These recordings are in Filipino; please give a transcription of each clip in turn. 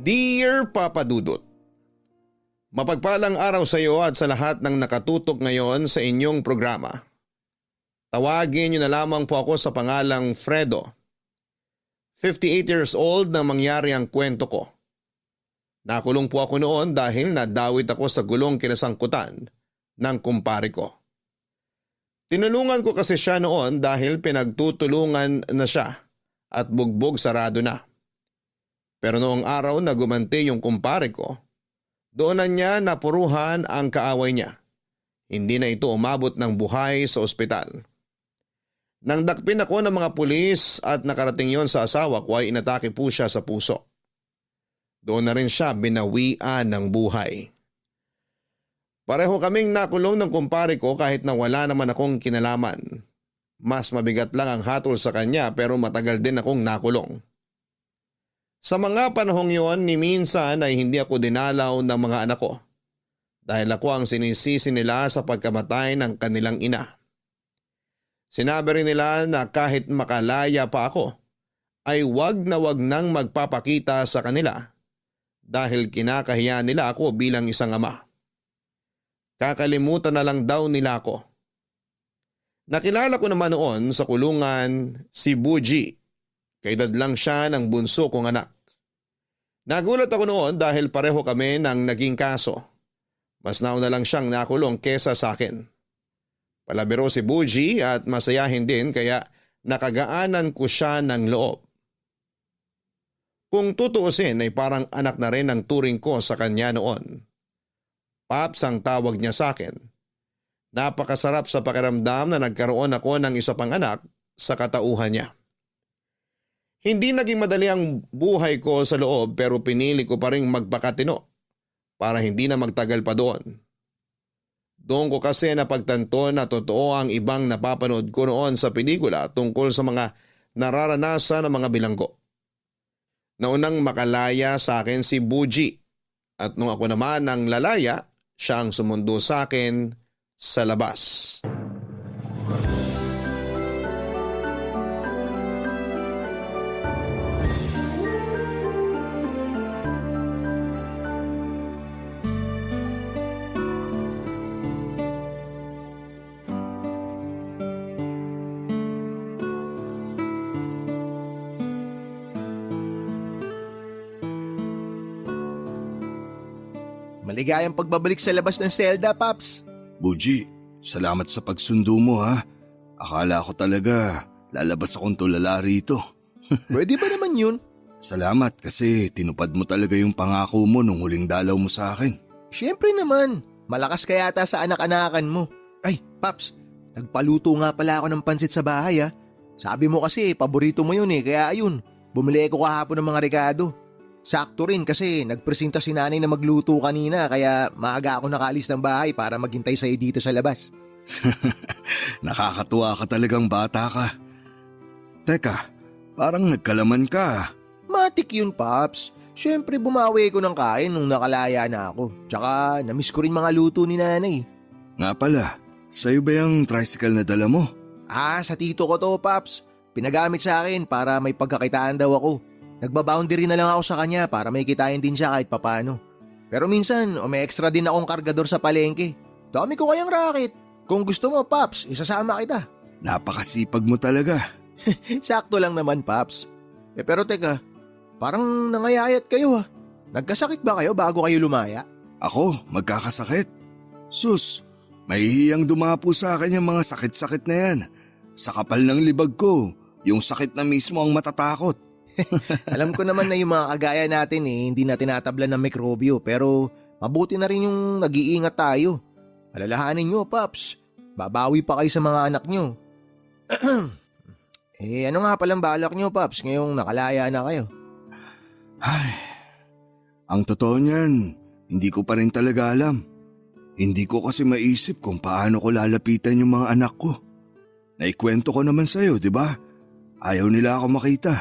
Dear Papa Dudut, mapagpalang araw sa iyo at sa lahat ng nakatutok ngayon sa inyong programa. Tawagin niyo na lamang po ako sa pangalang Fredo. 58 years old na mangyari ang kwento ko. Nakulong po ako noon dahil nadawit ako sa gulong kinasangkutan ng kumpare ko. Tinulungan ko kasi siya noon dahil pinagtutulungan na siya at bugbog sarado na. Pero noong araw na gumanti yung kumpare ko, doon na niya napuruhan ang kaaway niya. Hindi na ito umabot ng buhay sa ospital. Nang dakpin ako ng mga pulis at nakarating yon sa asawa ko ay inatake po siya sa puso. Doon na rin siya binawian ng buhay. Pareho kaming nakulong ng kumpare ko kahit na wala naman akong kinalaman. Mas mabigat lang ang hatol sa kanya pero matagal din akong nakulong. Sa mga panahong yon ni minsan ay hindi ako dinalaw ng mga anak ko dahil ako ang sinisisi nila sa pagkamatay ng kanilang ina. Sinabi rin nila na kahit makalaya pa ako ay wag nang magpapakita sa kanila dahil kinakahiya nila ako bilang isang ama. Kakalimutan na lang daw nila ako. Nakilala ko naman noon sa kulungan si Buji. Kaedad lang siya ng bunso kong anak. Nagulat ako noon dahil pareho kami ng naging kaso. Mas nauna lang siyang nakulong kesa sa akin. Palabiro si Buji at masayahin din kaya nakagaanan ko siya ng loob. Kung tutuusin ay parang anak na rin ang turing ko sa kanya noon. Paps ang tawag niya sa akin. Napakasarap sa pakiramdam na nagkaroon ako ng isa pang anak sa katauhan niya. Hindi naging madali ang buhay ko sa loob pero pinili ko pa rin magpakatino para hindi na magtagal pa doon. Doon ko kasi napagtanto na totoo ang ibang napapanood ko noon sa pelikula tungkol sa mga nararanasan ng mga bilanggo. Naunang makalaya sa akin si Buji at nung ako naman ang lalaya, siya ang sumundo sa akin sa labas. Maligayang pagbabalik sa labas ng selda, Paps. Buji, salamat sa pagsundo mo ha. Akala ko talaga lalabas akong tulala rito. Pwede ba naman yun? Salamat kasi tinupad mo talaga yung pangako mo nung huling dalaw mo sa akin. Siyempre naman, malakas ka yata sa anak-anakan mo. Ay, Paps, nagpaluto nga pala ako ng pansit sa bahay ha. Sabi mo kasi paborito mo yun kaya ayun, bumili ko kahapon ng mga rekado. Sakto rin kasi nagpresenta si nanay na magluto kanina kaya maaga ako nakaalis ng bahay para maghintay sa'yo dito sa labas. Nakakatuwa ka talagang bata ka. Teka, parang nagkalaman ka. Matik yun, Paps. Siyempre bumawi ko ng kain nung nakalaya na ako. Tsaka namiss ko rin mga luto ni nanay. Nga pala, sa'yo ba yung tricycle na dala mo? Sa tito ko to, Paps. Pinagamit sa akin para may pagkakitaan daw ako. Nagbaboundary na lang ako sa kanya para may kitain din siya kahit papano. Pero minsan, may extra din akong kargador sa palengke. Dami ko kayang racket. Kung gusto mo, Paps, isasama kita. Napakasipag mo talaga. Sakto lang naman, Paps. Pero teka, parang nangayayat kayo ha. Nagkasakit ba kayo bago kayo lumaya? Ako, magkakasakit. Sus, mahihiyang dumapo sa akin yung mga sakit-sakit na yan. Sa kapal ng libag ko, yung sakit na mismo ang matatakot. Alam ko naman na yung mga kagaya natin hindi na tinatablan ng mikrobyo pero mabuti na rin yung nag-iingat tayo. Alalahanin nyo, Paps. Babawi pa kayo sa mga anak nyo. Ano nga palang balak nyo, Paps, ngayong nakalaya na kayo? Ay, ang totoo niyan, hindi ko pa rin talaga alam. Hindi ko kasi maisip kung paano ko lalapitan yung mga anak ko. Naikwento ko naman sa'yo, di ba? Ayaw nila ako makita.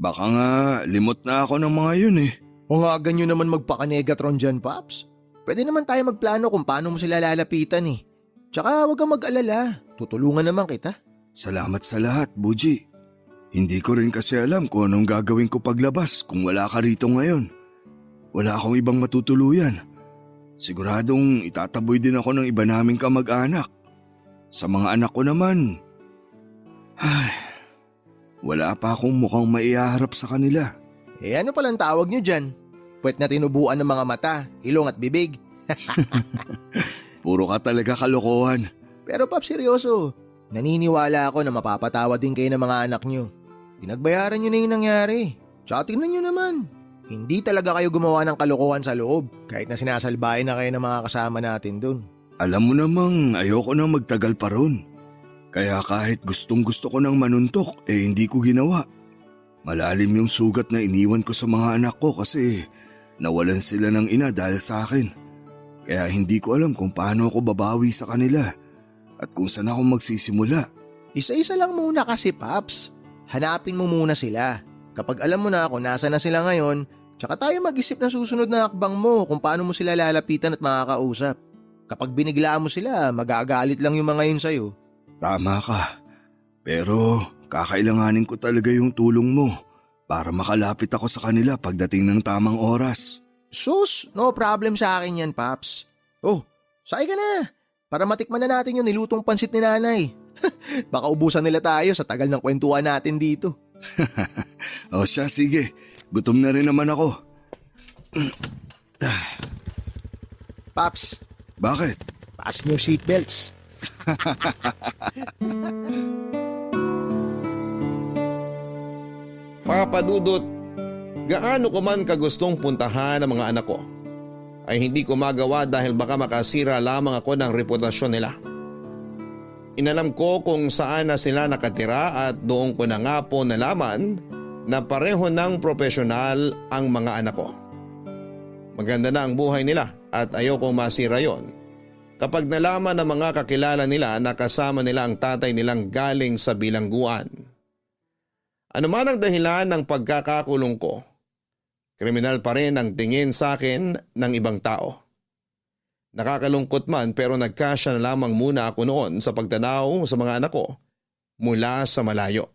Baka nga limot na ako ng mga yun O nga ganyo naman magpaka-negatron dyan, Paps. Pwede naman tayo magplano kung paano mo sila lalapitan Tsaka huwag kang mag-alala. Tutulungan naman kita. Salamat sa lahat, Buji. Hindi ko rin kasi alam kung anong gagawin ko paglabas kung wala ka rito ngayon. wala akong ibang matutuluyan. Siguradong itataboy din ako ng iba naming kamag-anak. Sa mga anak ko naman, wala pa akong mukhang maiharap sa kanila. Ano palang tawag nyo dyan? Puwet na tinubuan ng mga mata, ilong at bibig. Puro ka talaga kalokohan. Pero Paps, seryoso. Naniniwala ako na mapapatawa din kayo ng mga anak nyo. Pinagbayaran nyo na yung nangyari. Tsaka tingnan nyo naman. Hindi talaga kayo gumawa ng kalokohan sa loob kahit na sinasalbahin na kayo ng mga kasama natin dun. Alam mo namang ayoko nang magtagal pa ron. Kaya kahit gustong gusto ko nang manuntok, hindi ko ginawa. Malalim yung sugat na iniwan ko sa mga anak ko kasi nawalan sila ng ina dahil sa akin. Kaya hindi ko alam kung paano ako babawi sa kanila at kung saan ako magsisimula. Isa-isa lang muna kasi, Paps. Hanapin mo muna sila. Kapag alam mo na kung nasa na sila ngayon, tsaka tayo mag-isip ng susunod na hakbang mo kung paano mo sila lalapitan at makakausap. Kapag biniglaan mo sila, magagalit lang yung mga yun sa'yo. Tama ka. Pero kakailanganin ko talaga yung tulong mo para makalapit ako sa kanila pagdating ng tamang oras. Sus, no problem sa akin yan, Paps. Oh, sakay ka na. Para matikman na natin yung nilutong pansit ni nanay. Baka ubusan nila tayo sa tagal ng kwentuhan natin dito. O siya, sige. Gutom na rin naman ako. Paps, Bakit? fasten your seatbelts. Papa Dudut, gaano ko man kagustong puntahan ang mga anak ko, ay hindi ko magawa dahil baka makasira lamang ako ng reputasyon nila. Inalam ko kung saan na sila nakatira at doon ko na nga po nalaman na pareho ng profesional ang mga anak ko. Maganda na ang buhay nila at ayokong masira yon. Kapag nalaman ng mga kakilala nila na kasama nila ang tatay nilang galing sa bilangguan. Ano man ang dahilan ng pagkakakulong ko, kriminal pa rin ang tingin sa akin ng ibang tao. Nakakalungkot man pero nagkasya na lamang muna ako noon sa pagtanaw sa mga anak ko mula sa malayo.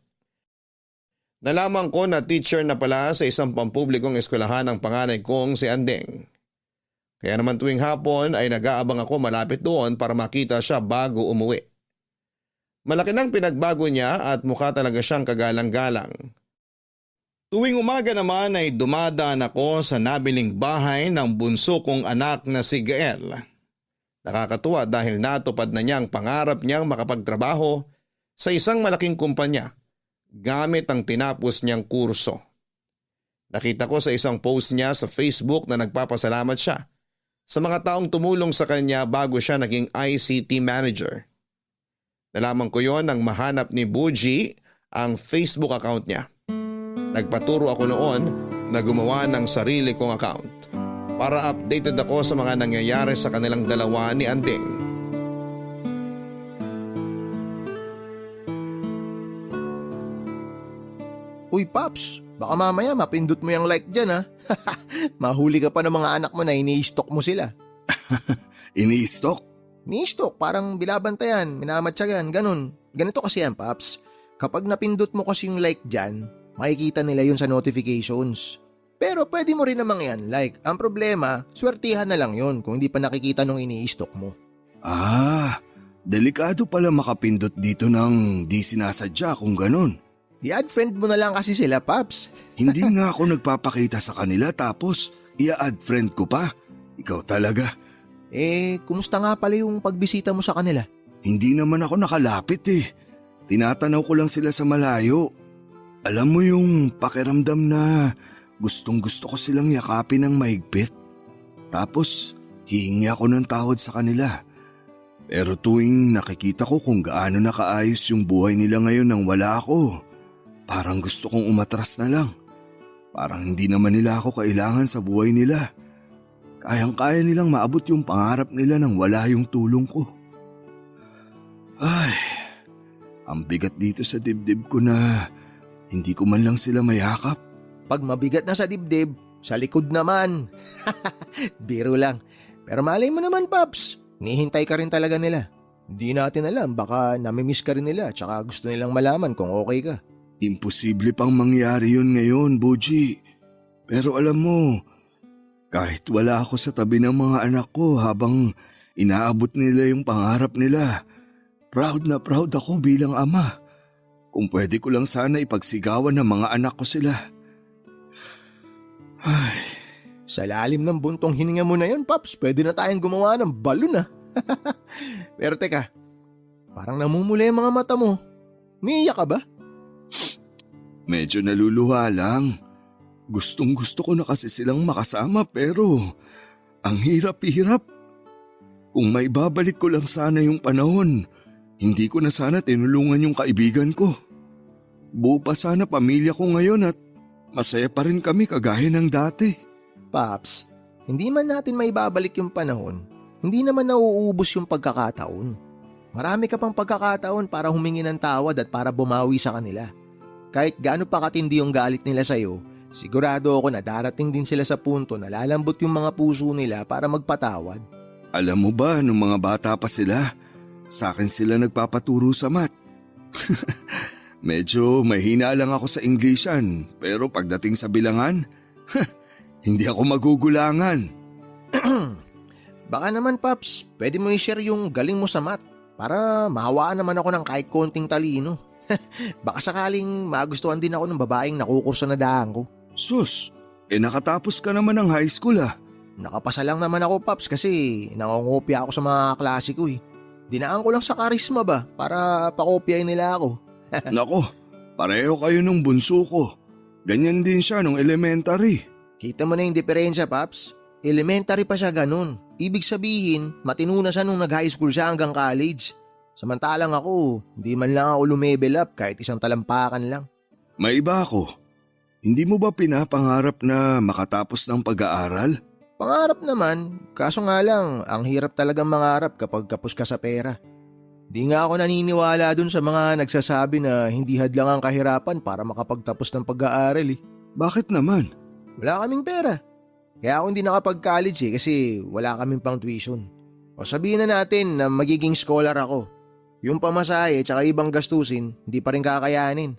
Nalaman ko na teacher na pala sa isang pampublikong eskwelahan ang panganay kong si Andeng. Kaya naman tuwing hapon ay nag-aabang ako malapit doon para makita siya bago umuwi. Malaki nang pinagbago niya at mukha talaga siyang kagalang-galang. Tuwing umaga naman ay dumadaan ako sa nabiling bahay ng bunso kong anak na si Gael. Nakakatuwa dahil natupad na niya ang pangarap niyang makapagtrabaho sa isang malaking kumpanya gamit ang tinapos niyang kurso. Nakita ko sa isang post niya sa Facebook na nagpapasalamat siya sa mga taong tumulong sa kanya bago siya naging ICT manager. Nalaman ko yon nang mahanap ni Buji ang Facebook account niya. Nagpaturo ako noon na gumawa ng sarili kong account para updated ako sa mga nangyayari sa kanilang dalawa ni Andeng. Uy, Paps, baka mamaya mapindot mo yung like dyan, ha? Mahuli ka pa ng mga anak mo na ini-stock mo sila. Ini-stock? Ni-stock, parang bilabantayan, minamatsagan, ganun. Ganito kasi yan, Paps. Kapag napindot mo kasi yung like dyan, makikita nila yun sa notifications. Pero pwede mo rin namang yan like. Ang problema, swertihan na lang yun kung hindi pa nakikita nung ini-stock mo. Delikado pala makapindot dito ng di sinasadya kung ganun. I-add friend mo na lang kasi sila, Paps. Hindi nga ako nagpapakita sa kanila tapos i-add friend ko pa. Ikaw talaga. Kumusta nga pala yung pagbisita mo sa kanila? Hindi naman ako nakalapit eh. Tinatanaw ko lang sila sa malayo. Alam mo yung pakiramdam na gustong gusto ko silang yakapin ng mahigpit. Tapos hihingi ako ng tawad sa kanila. Pero tuwing nakikita ko kung gaano nakaayos yung buhay nila ngayon nang wala ako, parang gusto kong umatras na lang. Parang hindi naman nila ako kailangan sa buhay nila. Kayang-kaya nilang maabot yung pangarap nila nang wala yung tulong ko. Ay, ang bigat dito sa dibdib ko na hindi ko man lang sila mayakap. Pag mabigat na sa dibdib, sa likod naman. Biro lang. Pero malay mo naman, Paps. Nihintay ka rin talaga nila. Hindi natin alam, baka namimiss ka rin nila tsaka gusto nilang malaman kung okay ka. Imposible pang mangyari yun ngayon, Buji. Pero alam mo, Kahit wala ako sa tabi ng mga anak ko habang inaabot nila yung pangarap nila, proud na proud ako bilang ama. Kung pwede ko lang sana ipagsigawan ng mga anak ko sila. Ay, Sa lalim ng buntong hininga mo na yun, Paps, pwede na tayong gumawa ng balon Pero teka, parang namumula yung mga mata mo. Umiiyak ka ba? medyo naluluha lang. Gustong gusto ko na kasi silang makasama pero ang hirap-hirap. Kung may babalik ko lang sana yung panahon, hindi ko na sana tinulungan yung kaibigan ko. Buo pa sana pamilya ko ngayon at masaya pa rin kami kagaya ng dati. Paps, hindi man natin maibabalik yung panahon, hindi naman nauubos yung pagkakataon. Marami ka pang pagkakataon para humingi ng tawad at para bumawi sa kanila. Kahit gaano pa katindi yung galit nila sa'yo, sigurado ako na darating din sila sa punto na lalambot yung mga puso nila para magpatawad. Alam mo ba, nung mga bata pa sila, sa akin sila nagpapaturo sa math. Medyo mahina lang ako sa Englishan, pero pagdating sa bilangan, hindi ako magugulangan. Baka naman, Paps, pwede mo i-share yung galing mo sa math para mahawaan naman ako ng kahit konting talino. Baka sakaling magustuhan din ako ng babaeng nakukurso na daan ko. Sus, nakatapos ka naman ng high school ah. Nakapasa lang naman ako, Paps, kasi nangongopya ako sa mga klase ko eh. Dinaan ko lang sa karisma ba para pakopyahin nila ako. Nako, pareho kayo nung bunso ko. Ganyan din siya nung elementary. Kita mo na yung diferensya, Paps. Elementary pa siya ganun. Ibig sabihin, matino na siya nung nag-high school siya hanggang college. Samantalang ako, hindi man lang ako lumebel up kahit isang talampakan lang. May iba ako. Hindi mo ba pinapangarap na makatapos ng pag-aaral? Pangarap naman, kaso nga lang, ang hirap talagang mangarap kapag kapos ka sa pera. Di nga ako naniniwala dun sa mga nagsasabi na hindi hadlang ang kahirapan para makapagtapos ng pag-aaral eh. Bakit naman? Wala kaming pera. Kaya ako hindi nakapag-college kasi wala kaming pang tuition. O sabihin na natin na magiging scholar ako. Yung pamasahe at ibang gastusin, hindi pa rin kakayanin.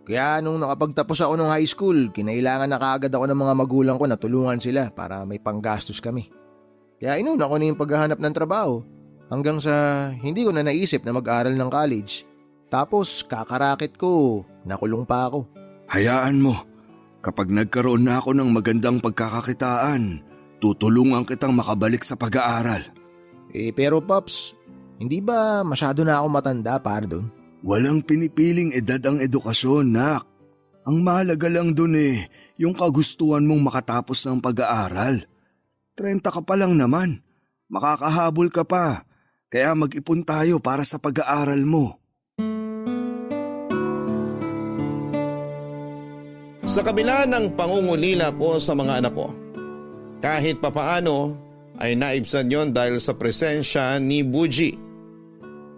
Kaya nung nakapagtapos ako ng high school, kinailangan na kaagad ako ng mga magulang ko na tulungan sila para may panggastos kami. Kaya inuna ko na yung paghahanap ng trabaho hanggang sa hindi ko na naisip na mag-aral ng college. Tapos kakarakit ko, nakulong pa ako. Hayaan mo. Kapag nagkaroon na ako ng magandang pagkakakitaan, tutulungan kitang makabalik sa pag-aaral. Pero Pops, hindi ba masyado na ako matanda para doon? Walang pinipiling edad ang edukasyon, nak. Ang mahalaga lang dun yung kagustuhan mong makatapos ng pag-aaral. 30 ka pa lang naman. Makakahabol ka pa. Kaya mag-ipon tayo para sa pag-aaral mo. Sa kabila ng pangungulila ko sa mga anak ko, kahit papaano ay naibsan yon dahil sa presensya ni Buji.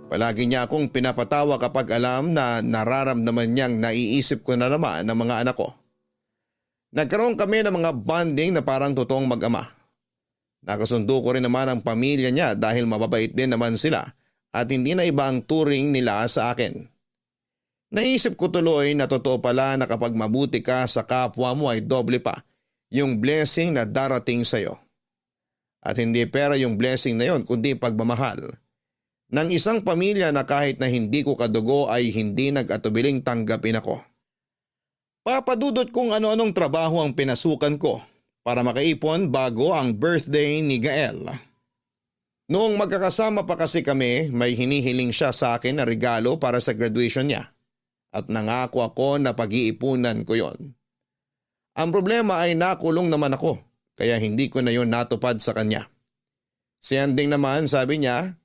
Palagi niya akong pinapatawa kapag alam na nararamdaman niyang naiisip ko na naman ng mga anak ko. Nagkaroon kami ng mga bonding na parang totoong mag-ama. Nakasundo ko rin naman ang pamilya niya dahil mababait din naman sila at hindi na iba ang turing nila sa akin. Naisip ko tuloy na totoo pala na kapag mabuti ka sa kapwa mo ay doble pa yung blessing na darating sa'yo. At hindi pera yung blessing na yon kundi pagmamahal ng isang pamilya na kahit na hindi ko kadugo ay hindi nag-atubiling tanggapin ako. Papadudot kung ano-anong trabaho ang pinasukan ko para makaipon bago ang birthday ni Gael. Noong magkakasama pa kasi kami, may hinihiling siya sa akin na regalo para sa graduation niya. At nangako ako na pag-iipunan ko yon. Ang problema ay nakulong naman ako, kaya hindi ko na yon natupad sa kanya. Si Anding naman sabi niya,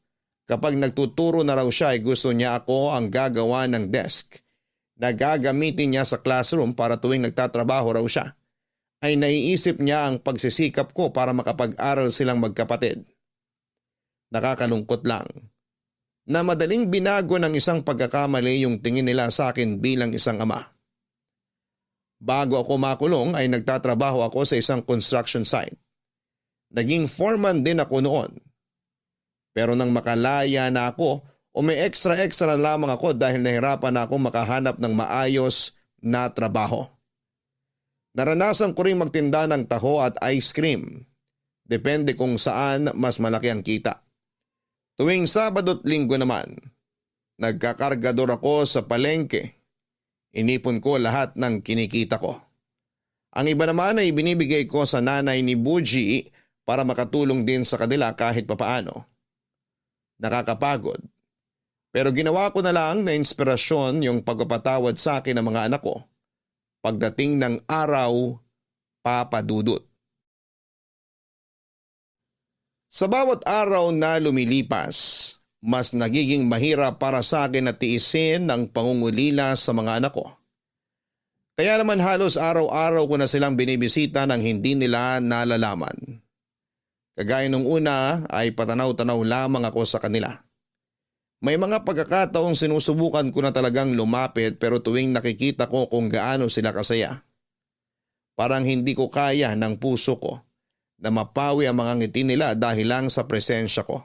kapag nagtuturo na raw siya ay gusto niya ako ang gagawa ng desk na gagamitin niya sa classroom para tuwing nagtatrabaho raw siya, ay naiisip niya ang pagsisikap ko para makapag-aral silang magkapatid. Nakakalungkot lang na madaling binago ng isang pagkakamali yung tingin nila sa akin bilang isang ama. Bago ako makulong ay nagtatrabaho ako sa isang construction site. Naging foreman din ako noon. Pero nang makalaya na ako o may extra lamang ako dahil nahirapan na akong makahanap ng maayos na trabaho. Naranasan ko rin magtinda ng taho at ice cream. Depende kung saan mas malaki ang kita. Tuwing Sabado at Linggo naman, nagkakargador ako sa palengke. Inipon ko lahat ng kinikita ko. Ang iba naman ay binibigay ko sa nanay ni Buji para makatulong din sa kanila kahit papaano. Nakakapagod. Pero ginawa ko na lang na inspirasyon yung pagpapatawad sa akin ng mga anak ko. Pagdating ng araw, Papa Dudut. Sa bawat araw na lumilipas, mas nagiging mahirap para sa akin na tiisin ang pangungulila sa mga anak ko. Kaya naman halos araw-araw ko na silang binibisita nang hindi nila nalalaman. Kagaya nung una ay patanaw-tanaw lamang ako sa kanila. May mga pagkakataong sinusubukan ko na talagang lumapit pero tuwing nakikita ko kung gaano sila kasaya. Parang hindi ko kaya ng puso ko na mapawi ang mga ngiti nila dahil lang sa presensya ko.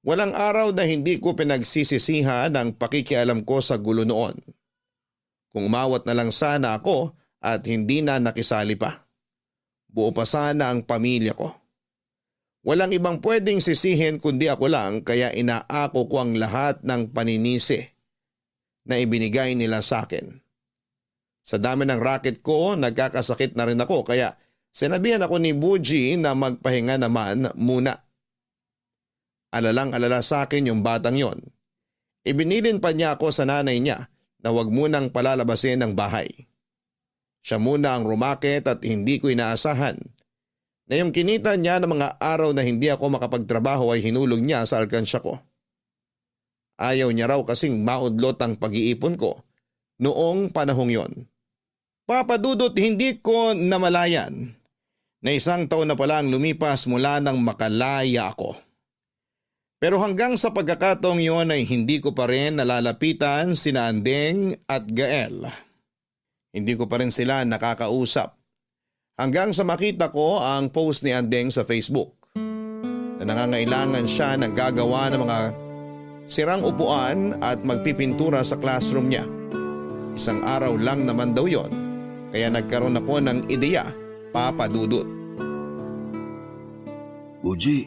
Walang araw na hindi ko pinagsisisihan ang pakikialam ko sa gulo noon. Kung umawat na lang sana ako at hindi na nakisali pa. Buo pa sana ang pamilya ko. Walang ibang pwedeng sisihin kundi ako lang kaya inaako ko ang lahat ng paninisi na ibinigay nila sa akin. Sa dami ng racket ko, nagkakasakit na rin ako kaya sinabihan ako ni Buji na magpahinga naman muna. Alalang-alala sa akin yung batang yon. Ibinilin pa niya ako sa nanay niya na huwag munang palalabasin ang bahay. Siya muna ang rumakit at hindi ko inaasahan na yung kinita niya ng mga araw na hindi ako makapagtrabaho ay hinulog niya sa alkansya ko. Ayaw niya raw kasing maudlot ang pag-iipon ko noong panahong yon. Papa Dudut, hindi ko namalayan na 1 taon na pala ang lumipas mula nang makalaya ako. Pero hanggang sa pagkakataong yon ay hindi ko pa rin nalalapitan sina Andeng at Gael. Hindi ko pa rin sila nakakausap. Hanggang sa makita ko ang post ni Andeng sa Facebook na nangangailangan siya ng gagawa ng mga sirang upuan at magpipintura sa classroom niya. 1 araw lang naman daw yon, kaya nagkaroon ako ng ideya, Papa Dudut. Buji,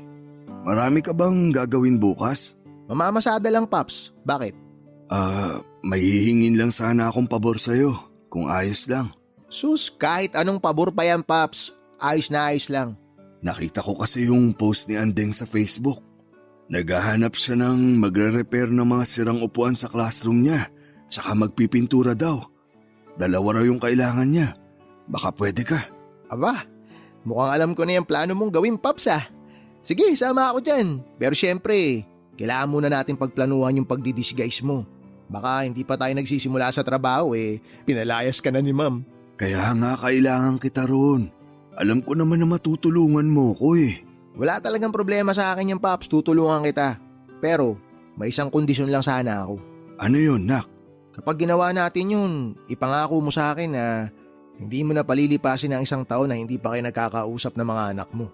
marami ka bang gagawin bukas? Mamamasada lang, Paps. Bakit? May hihingin lang sana akong pabor sa'yo, kung ayos lang. Sus, kahit anong pabor pa yan, Paps. Ayos na ayos lang. Nakita ko kasi yung post ni Andeng sa Facebook. Naghahanap siya ng magre-repair ng mga sirang upuan sa classroom niya, tsaka magpipintura daw. 2 raw yung kailangan niya. Baka pwede ka. Aba, mukhang alam ko na yung plano mong gawin, Paps ah. Sige, sama ako dyan. Pero syempre, kailangan muna natin pagplanuhan yung pagdidisguise mo. Baka hindi pa tayo nagsisimula sa trabaho pinalayas ka na ni Ma'am. Kaya nga kailangan kita roon. Alam ko naman na matutulungan mo ko Wala talagang problema sa akin yan, Paps. Tutulungan kita. Pero may isang kondisyon lang sana ako. Ano yun, Nak? Kapag ginawa natin yun, ipangako mo sa akin na hindi mo na palilipasin ang 1 taon na hindi pa kayo nagkakausap ng mga anak mo.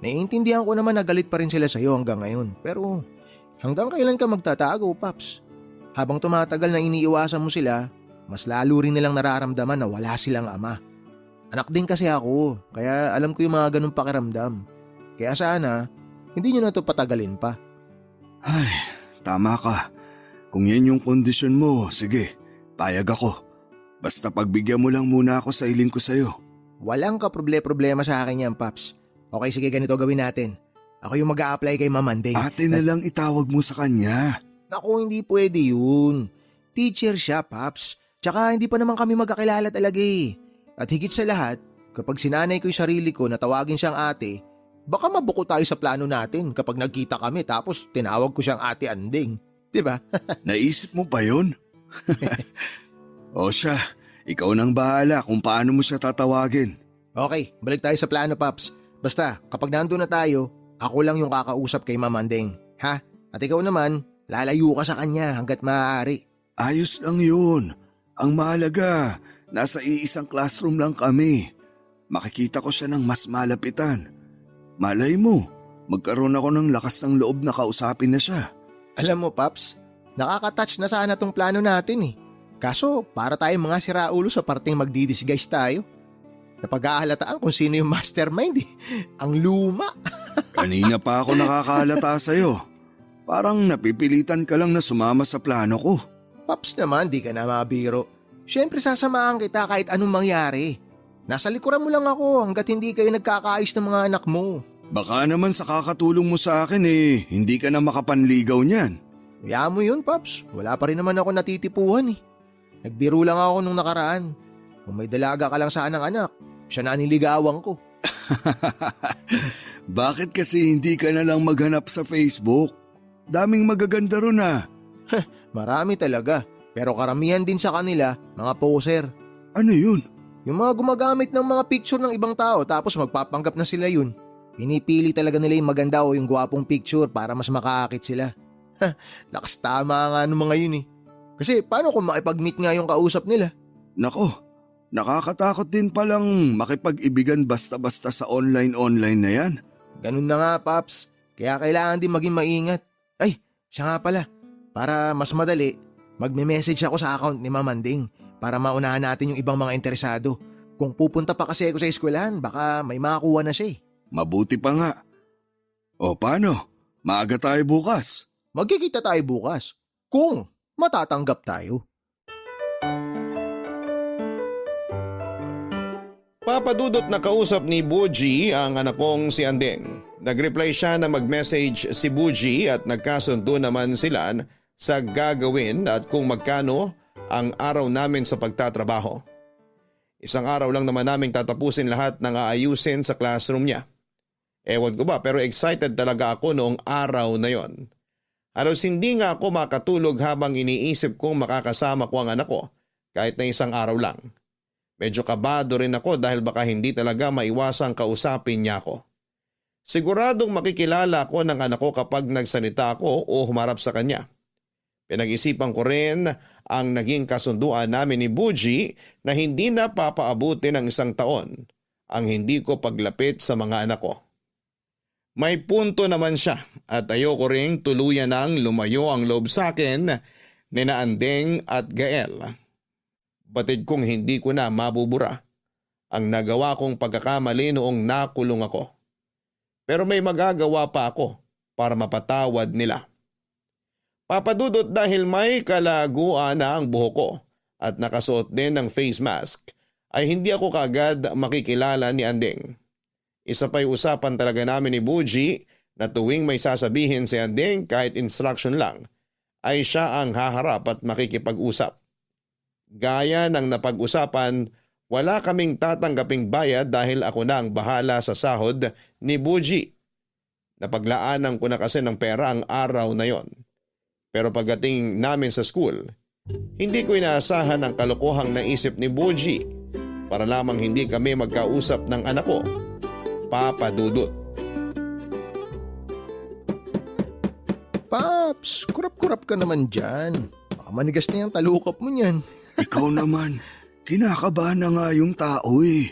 Naiintindihan ko naman na galit pa rin sila sa'yo hanggang ngayon. Pero hanggang kailan ka magtatago, Paps? Habang tumatagal na iniiwasan mo sila, mas lalo rin nilang nararamdaman na wala silang ama. Anak din kasi ako, kaya alam ko yung mga ganung pakiramdam. Kaya sana, hindi nyo na ito patagalin pa. Ay, tama ka. Kung yan yung kondisyon mo, sige, payag ako. Basta pagbigyan mo lang muna ako sa hiling ko sa'yo. Walang problema sa akin yan, Paps. Okay, sige, ganito gawin natin. Ako yung mag-a-apply kay Ma'am Andeng. Ate na lang itawag mo sa kanya. Naku, hindi pwede yun. Teacher siya, Paps. Tsaka hindi pa naman kami magkakilala talaga At higit sa lahat, kapag sinanay ko yung sarili ko na tawagin siyang ate, baka mabuko tayo sa plano natin kapag nagkita kami tapos tinawag ko siyang Ate Andeng. Diba? Naisip mo pa yun? O siya, ikaw nang bahala kung paano mo siya tatawagin. Okay, balik tayo sa plano, Paps. Basta, kapag nandun na tayo, ako lang yung kakausap kay Ma'am Andeng. Ha? At ikaw naman, lalayo ka sa kanya hanggat maaari. Ayos lang yun. Ang mahalaga, nasa iisang classroom lang kami. Makikita ko siya ng mas malapitan. Malay mo, magkaroon ako ng lakas ng loob na kausapin na siya. Alam mo, Paps, nakaka-touch na sana tong plano natin Kaso, para tayong mga siraulo sa parting magdidisguise tayo. Napag-aahalataan kung sino yung mastermind eh. Ang luma. Kanina pa ako nakakahalata sa'yo. Parang napipilitan ka lang na sumama sa plano ko. Paps naman, di ka na mabiro. Siyempre sasamahan kita kahit anong mangyari. Nasa likuran mo lang ako hanggat hindi kayo nagkakaayos ng mga anak mo. Baka naman sa kakatulong mo sa akin hindi ka na makapanligaw niyan. Kaya mo yun, Paps. Wala pa rin naman ako natitipuhan eh. Nagbiro lang ako nung nakaraan. Kung may dalaga ka lang sa anak, siya na niligawan ko. Bakit kasi hindi ka na lang maghanap sa Facebook? Daming magaganda ron ah. Marami talaga. Pero karamihan din sa kanila, mga poser. Ano yun? Yung mga gumagamit ng mga picture ng ibang tao tapos magpapanggap na sila yun. Pinipili talaga nila yung maganda o yung gwapong picture para mas makaakit sila. Lakas tama nga ng mga yun eh. Kasi paano kung makipag-meet nga yung kausap nila? Nako, nakakatakot din palang makipag-ibigan basta-basta sa online na yan. Ganun na nga, Paps. Kaya kailangan din maging maingat. Ay, siya nga pala. Para mas madali, magme-message ako sa account ni Mamanding para maunahan natin yung ibang mga interesado. Kung pupunta pa kasi ako sa eskwelahan, baka may makakuha na siya eh. Mabuti pa nga. O paano? Maaga tayo bukas. Magkikita tayo bukas. Kung matatanggap tayo. Papadudot na kausap ni Buji ang anak kong si Andeng. Nag-reply siya na mag-message si Buji at nagkasundo naman sila sa gagawin at kung magkano ang araw namin sa pagtatrabaho. Isang araw lang naman namin tatapusin lahat ng aayusin sa classroom niya. Ewan ko ba pero excited talaga ako noong araw na yon. Halos hindi nga ako makatulog habang iniisip kong makakasama ko ang anak ko kahit na isang araw lang. Medyo kabado rin ako dahil baka hindi talaga maiwasang kausapin niya ako. Siguradong makikilala ko ng anak ko kapag nagsalita ako o humarap sa kanya. Pinag-isipan ko rin ang naging kasunduan namin ni Buji na hindi na papaabuti ng isang taon ang hindi ko paglapit sa mga anak ko. May punto naman siya at ayoko ring tuluyan nang lumayo ang loob sa akin ni Andeng at Gael. Batid kong hindi ko na mabubura ang nagawa kong pagkakamali noong nakulong ako. Pero may magagawa pa ako para mapatawad nila. Papadudot dahil may kalaguan na ang buhok ko at nakasuot din ng face mask ay hindi ako kaagad makikilala ni Andeng. Isa pa'y usapan talaga namin ni Buji na tuwing may sasabihin si Andeng kahit instruction lang ay siya ang haharap at makikipag-usap. Gaya ng napag-usapan, wala kaming tatanggaping bayad dahil ako na ang bahala sa sahod ni Buji. Napaglaanan ko na kasi ng pera ang araw na yon. Pero pagdating namin sa school, hindi ko inaasahan ang kalokohang naisip ni Buji para lamang hindi kami magkausap ng anak ko, Papa Dudut. Paps, kurap-kurap ka naman dyan. Baka manigas na yung talukap mo niyan. Ikaw naman, kinakabahan na nga yung tao eh.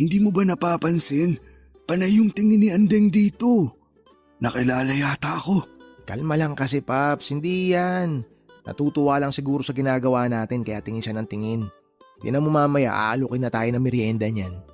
Hindi mo ba napapansin? Panay yung tingin ni Andeng dito. Nakilala yata ako. Kalma lang kasi, Paps. Hindi yan. Natutuwa lang siguro sa ginagawa natin kaya tingin siya ng tingin. Tinan mo mamaya, aalukin na tayo ng merienda niyan.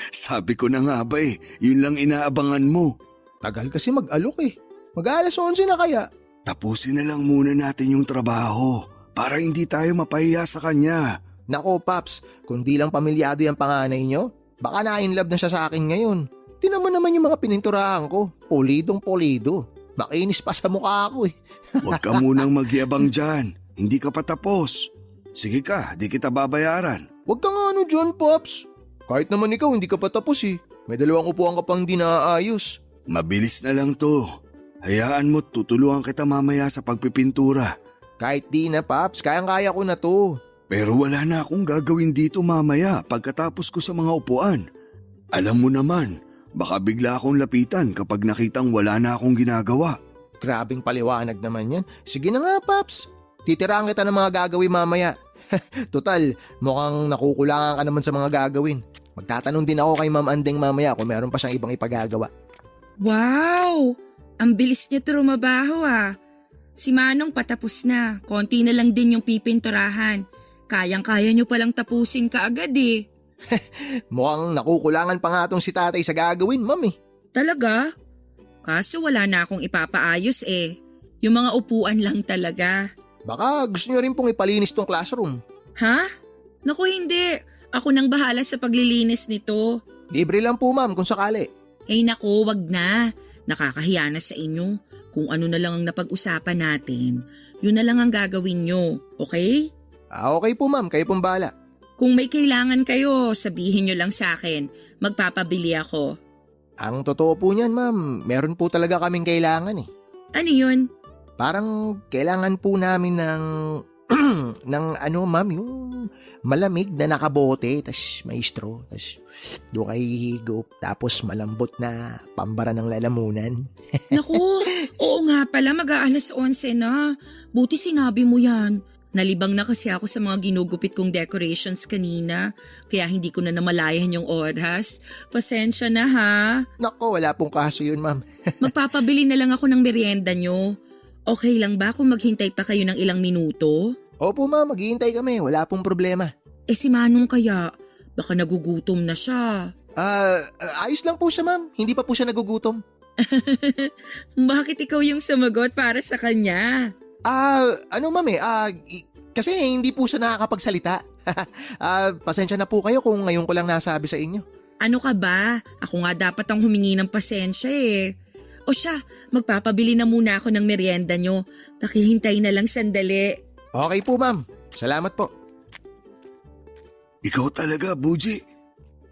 Sabi ko na nga ba yun lang inaabangan mo. Tagal kasi mag-alok eh. Mag-alas 11 na kaya. Tapusin na lang muna natin yung trabaho para hindi tayo mapahiya sa kanya. Nako, Paps, kung di lang pamilyado yung panganay nyo, baka na-inlove na siya sa akin ngayon. Tinan mo naman yung mga pininturahan ko. Polidong polido. Makinis pa sa mukha ako eh. Huwag ka munang magyabang dyan. Hindi ka pa tapos. Sige ka, di kita babayaran. Huwag ka nga ano dyan, Pops. Kahit naman ikaw, hindi ka pa tapos eh. May 2 upuan ka pang di naaayos. Mabilis na lang to. Hayaan mo, tutulungan kita mamaya sa pagpipintura. Kahit di na, Pops, kayang-kaya ko na to. Pero wala na akong gagawin dito mamaya pagkatapos ko sa mga upuan. Alam mo naman, baka bigla akong lapitan kapag nakitang wala na akong ginagawa. Grabing paliwanag naman yan. Sige na nga, Pops. Titiraan kita ng mga gagawin mamaya. Total, mukhang nakukulangan ka naman sa mga gagawin. Magtatanong din ako kay Ma'am Andeng mamaya kung meron pa siyang ibang ipagagawa. Wow! Ang bilis niya trumabaho ah. Si Manong patapos na. Konti na lang din yung pipinturahan. Kayang-kaya niyo palang tapusin kaagad eh. Mukhang nakukulangan pa nga tong si tatay sa gagawin, ma'am eh. Talaga? Kaso wala na akong ipapaayos eh. Yung mga upuan lang talaga. Baka gusto niyo rin pong ipalinis tong classroom. Ha? Naku hindi. Ako nang bahala sa paglilinis nito. Libre lang po ma'am kung sakali. Ay naku, wag na. Nakakahiya na sa inyo. Kung ano na lang ang napag-usapan natin, yun na lang ang gagawin nyo. Okay? Okay po ma'am, kayo pong bahala. Kung may kailangan kayo, sabihin nyo lang sa akin. Magpapabili ako. Ang totoo po niyan ma'am, meron po talaga kaming kailangan eh. Ano yun? Parang kailangan po namin ng ng ano ma'am, yung malamig na nakabote, tas may straw, tas doon kayo hihigop, tapos malambot na pambara ng lalamunan. Naku, oo nga pala mag-aalas 11 na. Buti sinabi mo yan. Nalibang na kasi ako sa mga ginugupit kong decorations kanina, kaya hindi ko na namalayan yung oras. Pasensya na ha. Nako, wala pong kaso yun ma'am. Magpapabili na lang ako ng merienda nyo. Okay lang ba kung maghintay pa kayo ng ilang minuto? Opo ma'am, maghihintay kami, wala pong problema. Eh si Manong kaya, baka nagugutom na siya. Ayos lang po siya ma'am, hindi pa po siya nagugutom. Bakit ikaw yung sumagot para sa kanya? Ano ma'am kasi hindi po siya nakakapagsalita. Pasensya na po kayo kung ngayon ko lang nasabi sa inyo. Ano ka ba? Ako nga dapat ang humingi ng pasensya eh. O siya, magpapabili na muna ako ng merienda nyo. Pakihintay na lang sandali. Okay po ma'am, salamat po. Ikaw talaga, Buji.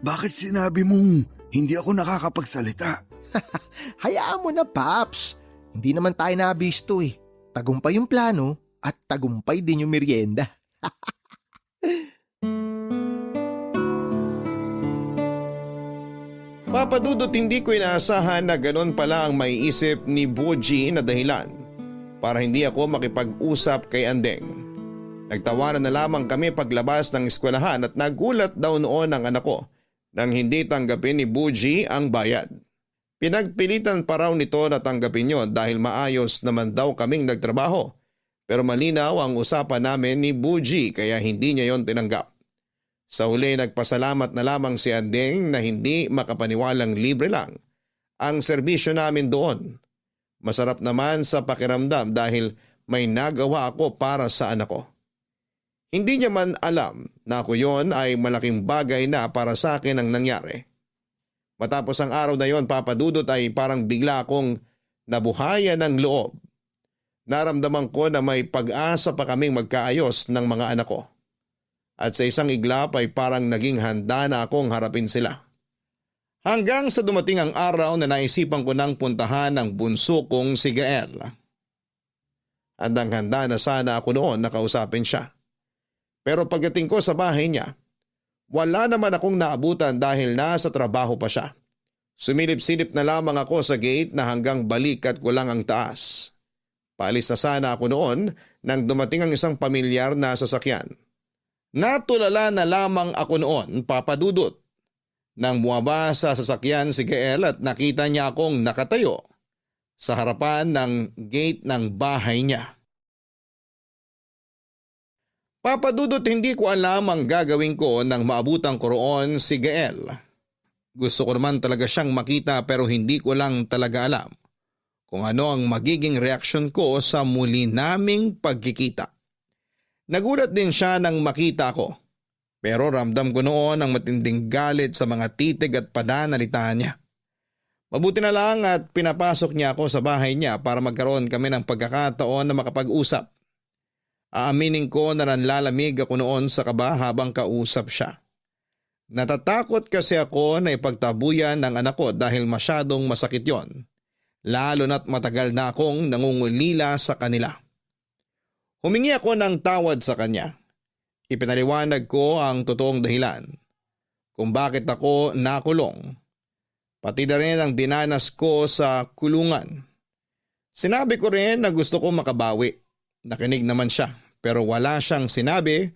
Bakit sinabi mong hindi ako nakakapagsalita? Hayaan mo na Paps, hindi naman tayo nabisto eh. Tagumpay yung plano at tagumpay din yung merienda. Papadudot hindi ko inaasahan na ganon pala ang maiisip ni Boji na dahilan para hindi ako makipag-usap kay Andeng. Nagtawanan na lamang kami paglabas ng eskwelahan at nagulat daw noon ang anak ko nang hindi tanggapin ni Boji ang bayad. Pinagpilitan pa raw nito na tanggapin yon dahil maayos naman daw kaming nagtrabaho. Pero malinaw ang usapan namin ni Boji kaya hindi niya yon tinanggap. Sa huli nagpasalamat na lamang si Andeng na hindi makapaniwalang libre lang ang serbisyo namin doon. Masarap naman sa pakiramdam dahil may nagawa ako para sa anak ko. Hindi niya man alam na ako yon ay malaking bagay na para sa akin ang nangyari. Matapos ang araw na yon, Papadudot, ay parang bigla akong nabuhayan ng loob. Naramdaman ko na may pag-asa pa kaming magkaayos ng mga anak ko. At sa isang iglap ay parang naging handa na akong harapin sila. Hanggang sa dumating ang araw na naisipan ko nang puntahan ang bunso kong si Gael. Handang-handa na sana ako noon na kausapin siya. Pero pagdating ko sa bahay niya, wala naman akong naabutan dahil nasa trabaho pa siya. Sumilip-silip na lamang ako sa gate na hanggang balikat ko lang ang taas. Paalis na sana ako noon nang dumating ang isang pamilyar na sasakyan. Natulala na lamang ako noon, Papadudot, nang bumaba sa sasakyan si Gael at nakita niya akong nakatayo sa harapan ng gate ng bahay niya. Papadudot, hindi ko alam ang gagawin ko nang maabutan ko roon si Gael. Gusto ko naman talaga siyang makita pero hindi ko lang talaga alam kung ano ang magiging reaksyon ko sa muli naming pagkikita. Nagulat din siya nang makita ko, pero ramdam ko noon ang matinding galit sa mga titig at pananalita niya. Mabuti na lang at pinapasok niya ako sa bahay niya para magkaroon kami ng pagkakataon na makapag-usap. Aaminin ko na nanlalamig ako noon sa kaba habang kausap siya. Natatakot kasi ako na ipagtabuyan ng anak ko dahil masyadong masakit yon, lalo na't matagal na akong nangungulila sa kanila. Humingi ako ng tawad sa kanya. Ipinaliwanag ko ang totoong dahilan kung bakit ako nakulong, pati na rin ang dinanas ko sa kulungan. Sinabi ko rin na gusto ko makabawi. Nakinig naman siya pero wala siyang sinabi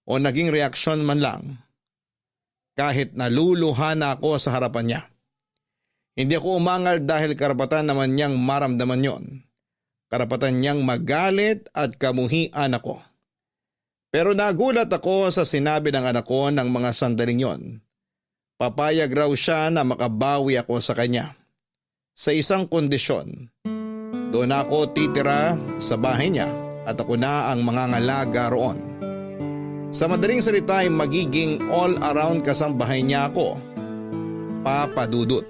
o naging reaksyon man lang. Kahit naluluhan na ako sa harapan niya. Hindi ako umangal dahil karapatan naman niyang maramdaman yon. Karapatan niyang magalit at kamuhian ako. Pero nagulat ako sa sinabi ng anak ko ng mga sandaling yon. Papayag raw siya na makabawi ako sa kanya. Sa isang kondisyon. Doon ako titira sa bahay niya at ako na ang mangangalaga roon. Sa madaling salita ay magiging all-around kasambahay niya ako. Papa Dudut.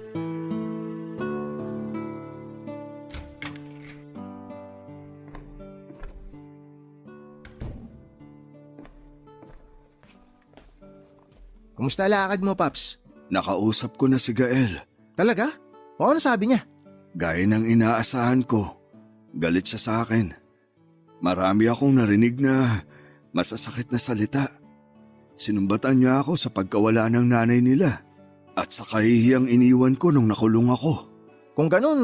Kumusta lakad mo, Paps? Nakausap ko na si Gael. Talaga? O ano sabi niya? Gaya ng inaasahan ko, galit siya sa akin. Marami akong narinig na masasakit na salita. Sinumbatan niya ako sa pagkawala ng nanay nila at sa kahihiyang iniwan ko nung nakulong ako. Kung ganun,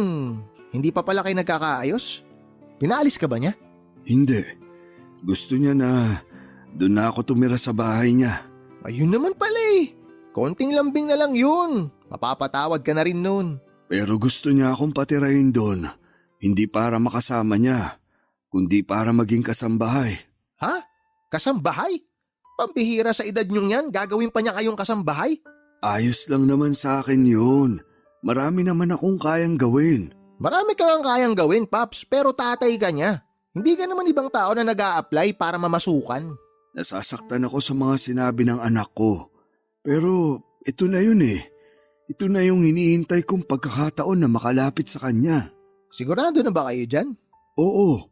hindi pa pala kayo nagkakaayos? Pinaalis ka ba niya? Hindi. Gusto niya na doon na ako tumira sa bahay niya. Ayun naman pala eh. Konting lambing na lang yun. Mapapatawad ka na rin nun. Pero gusto niya akong patirahin doon. Hindi para makasama niya, kundi para maging kasambahay. Ha? Kasambahay? Pambihira sa edad niyong yan, gagawin pa niya kayong kasambahay? Ayos lang naman sa akin yun. Marami naman akong kayang gawin. Marami kang kayang gawin, Paps, pero tatay ka niya. Hindi ka naman ibang tao na nag-a-apply para mamasukan. Nasasaktan ako sa mga sinabi ng anak ko. Pero ito na yun eh. Ito na yung hinihintay kong pagkakataon na makalapit sa kanya. Sigurado na ba kayo dyan? Oo,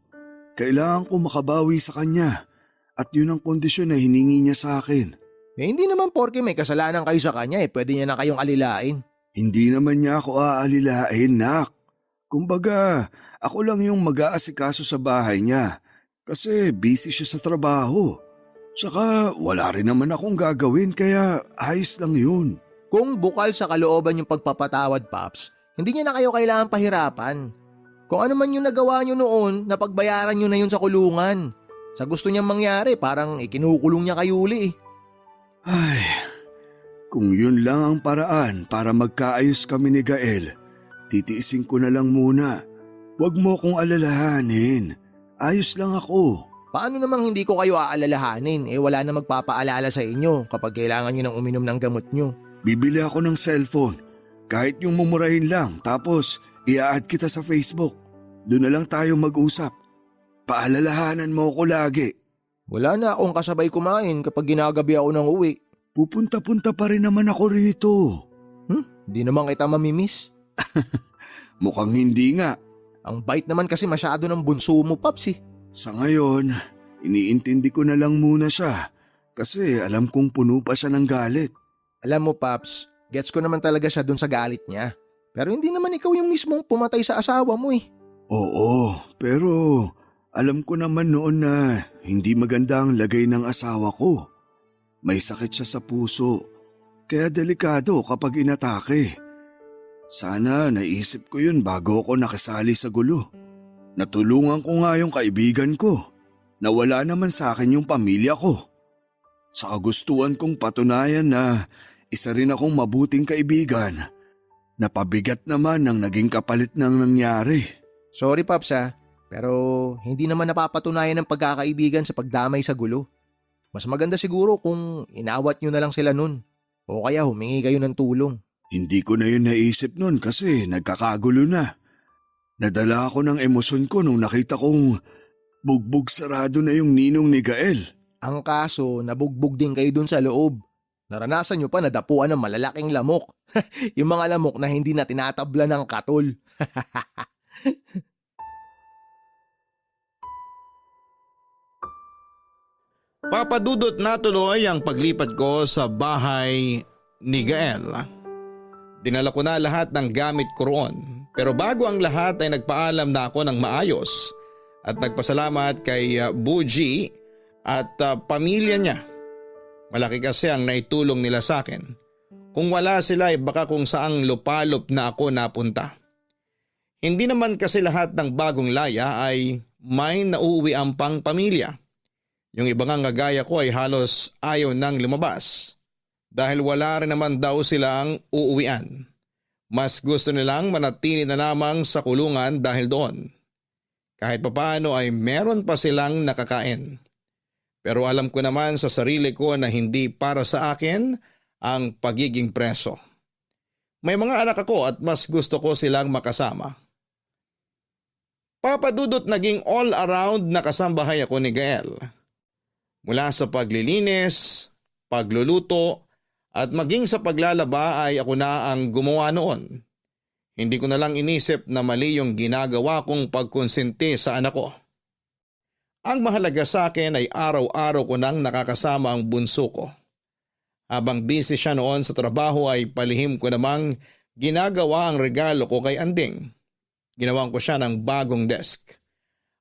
kailangan ko makabawi sa kanya. At yun ang kondisyon na hiningi niya sa akin. Eh, hindi naman porke may kasalanan kayo sa kanya pwede niya na kayong alilain. Hindi naman niya ako aalilain, Nak. Kumbaga, ako lang yung mag-aasikaso sa bahay niya. Kasi busy siya sa trabaho. Tsaka wala rin naman akong gagawin kaya ayos lang yun. Kung bukal sa kalooban yung pagpapatawad, Paps, hindi niya na kayo kailangan pahirapan. Kung ano man yung nagawa niyo noon, napagbayaran niyo na yun sa kulungan. Sa gusto niyang mangyari, parang ikinukulong niya kayo uli. Ay, kung yun lang ang paraan para magkaayos kami ni Gael, titiisin ko na lang muna. Huwag mo kong alalahanin. Ayos lang ako. Paano namang hindi ko kayo aalalahanin? Wala na magpapaalala sa inyo kapag kailangan niyo ng uminom ng gamot niyo. Bibili ako ng cellphone. Kahit yung mumurahin lang, tapos i-add kita sa Facebook. Doon na lang tayo mag-usap. Paalalahanan mo ko lagi. Wala na akong kasabay kumain kapag ginagabi ako ng uwi. Pupunta-punta pa rin naman ako rito. Di naman kita mamimiss. Mukhang hindi nga. Ang bait naman kasi masyado ng bunso mo, Paps eh. Sa ngayon, iniintindi ko na lang muna siya kasi alam kong puno pa siya ng galit. Alam mo, Paps, gets ko naman talaga siya dun sa galit niya. Pero hindi naman ikaw yung mismong pumatay sa asawa mo eh. Oo, pero alam ko naman noon na hindi maganda ang lagay ng asawa ko. May sakit siya sa puso, kaya delikado kapag inatake. Sana naisip ko yun bago ako nakisali sa gulo. Natulungan ko nga yung kaibigan ko. Nawala naman sa akin yung pamilya ko. Sa kagustuhan kong patunayan na isa rin akong mabuting kaibigan. Napabigat naman ang naging kapalit ng nangyari. Sorry, Paps ha, pero hindi naman napapatunayan ng pagkakaibigan sa pagdamay sa gulo. Mas maganda siguro kung inawat nyo na lang sila nun. O kaya humingi kayo ng tulong. Hindi ko na yun naisip nun kasi nagkakagulo na. Nadala ako ng emosyon ko nung nakita kong bugbog sarado na yung ninong ni Gael. Ang kaso, nabugbog din kayo dun sa loob. Naranasan nyo pa na dapuan ng malalaking lamok. Yung mga lamok na hindi na tinatabla ng katol. Papadudot na tuloy ang paglipat ko sa bahay ni Gael. Dinala ko na lahat ng gamit ko roon. Pero bago ang lahat ay nagpaalam na ako ng maayos at nagpasalamat kay Buji at pamilya niya. Malaki kasi ang naitulong nila sa akin. Kung wala sila ay baka kung saang lupalop na ako napunta. Hindi naman kasi lahat ng bagong laya ay may nauuwi ang pang pamilya. Yung iba nga gaya ko ay halos ayaw nang lumabas dahil wala rin naman daw silang uuwian. Mas gusto nilang manatili na lamang sa kulungan dahil doon. Kahit papaano ay meron pa silang nakakain. Pero alam ko naman sa sarili ko na hindi para sa akin ang pagiging preso. May mga anak ako at mas gusto ko silang makasama. Papa Dudut, naging all-around na kasambahay ako ni Gael. Mula sa paglilinis, pagluluto, at maging sa paglalaba ay ako na ang gumawa noon. Hindi ko na lang inisip na mali yung ginagawa kong pagkonsente sa anak ko. Ang mahalaga sa akin ay araw-araw ko nang nakakasama ang bunso ko. Habang busy siya noon sa trabaho ay palihim ko namang ginagawa ang regalo ko kay Anding. Ginawan ko siya ng bagong desk.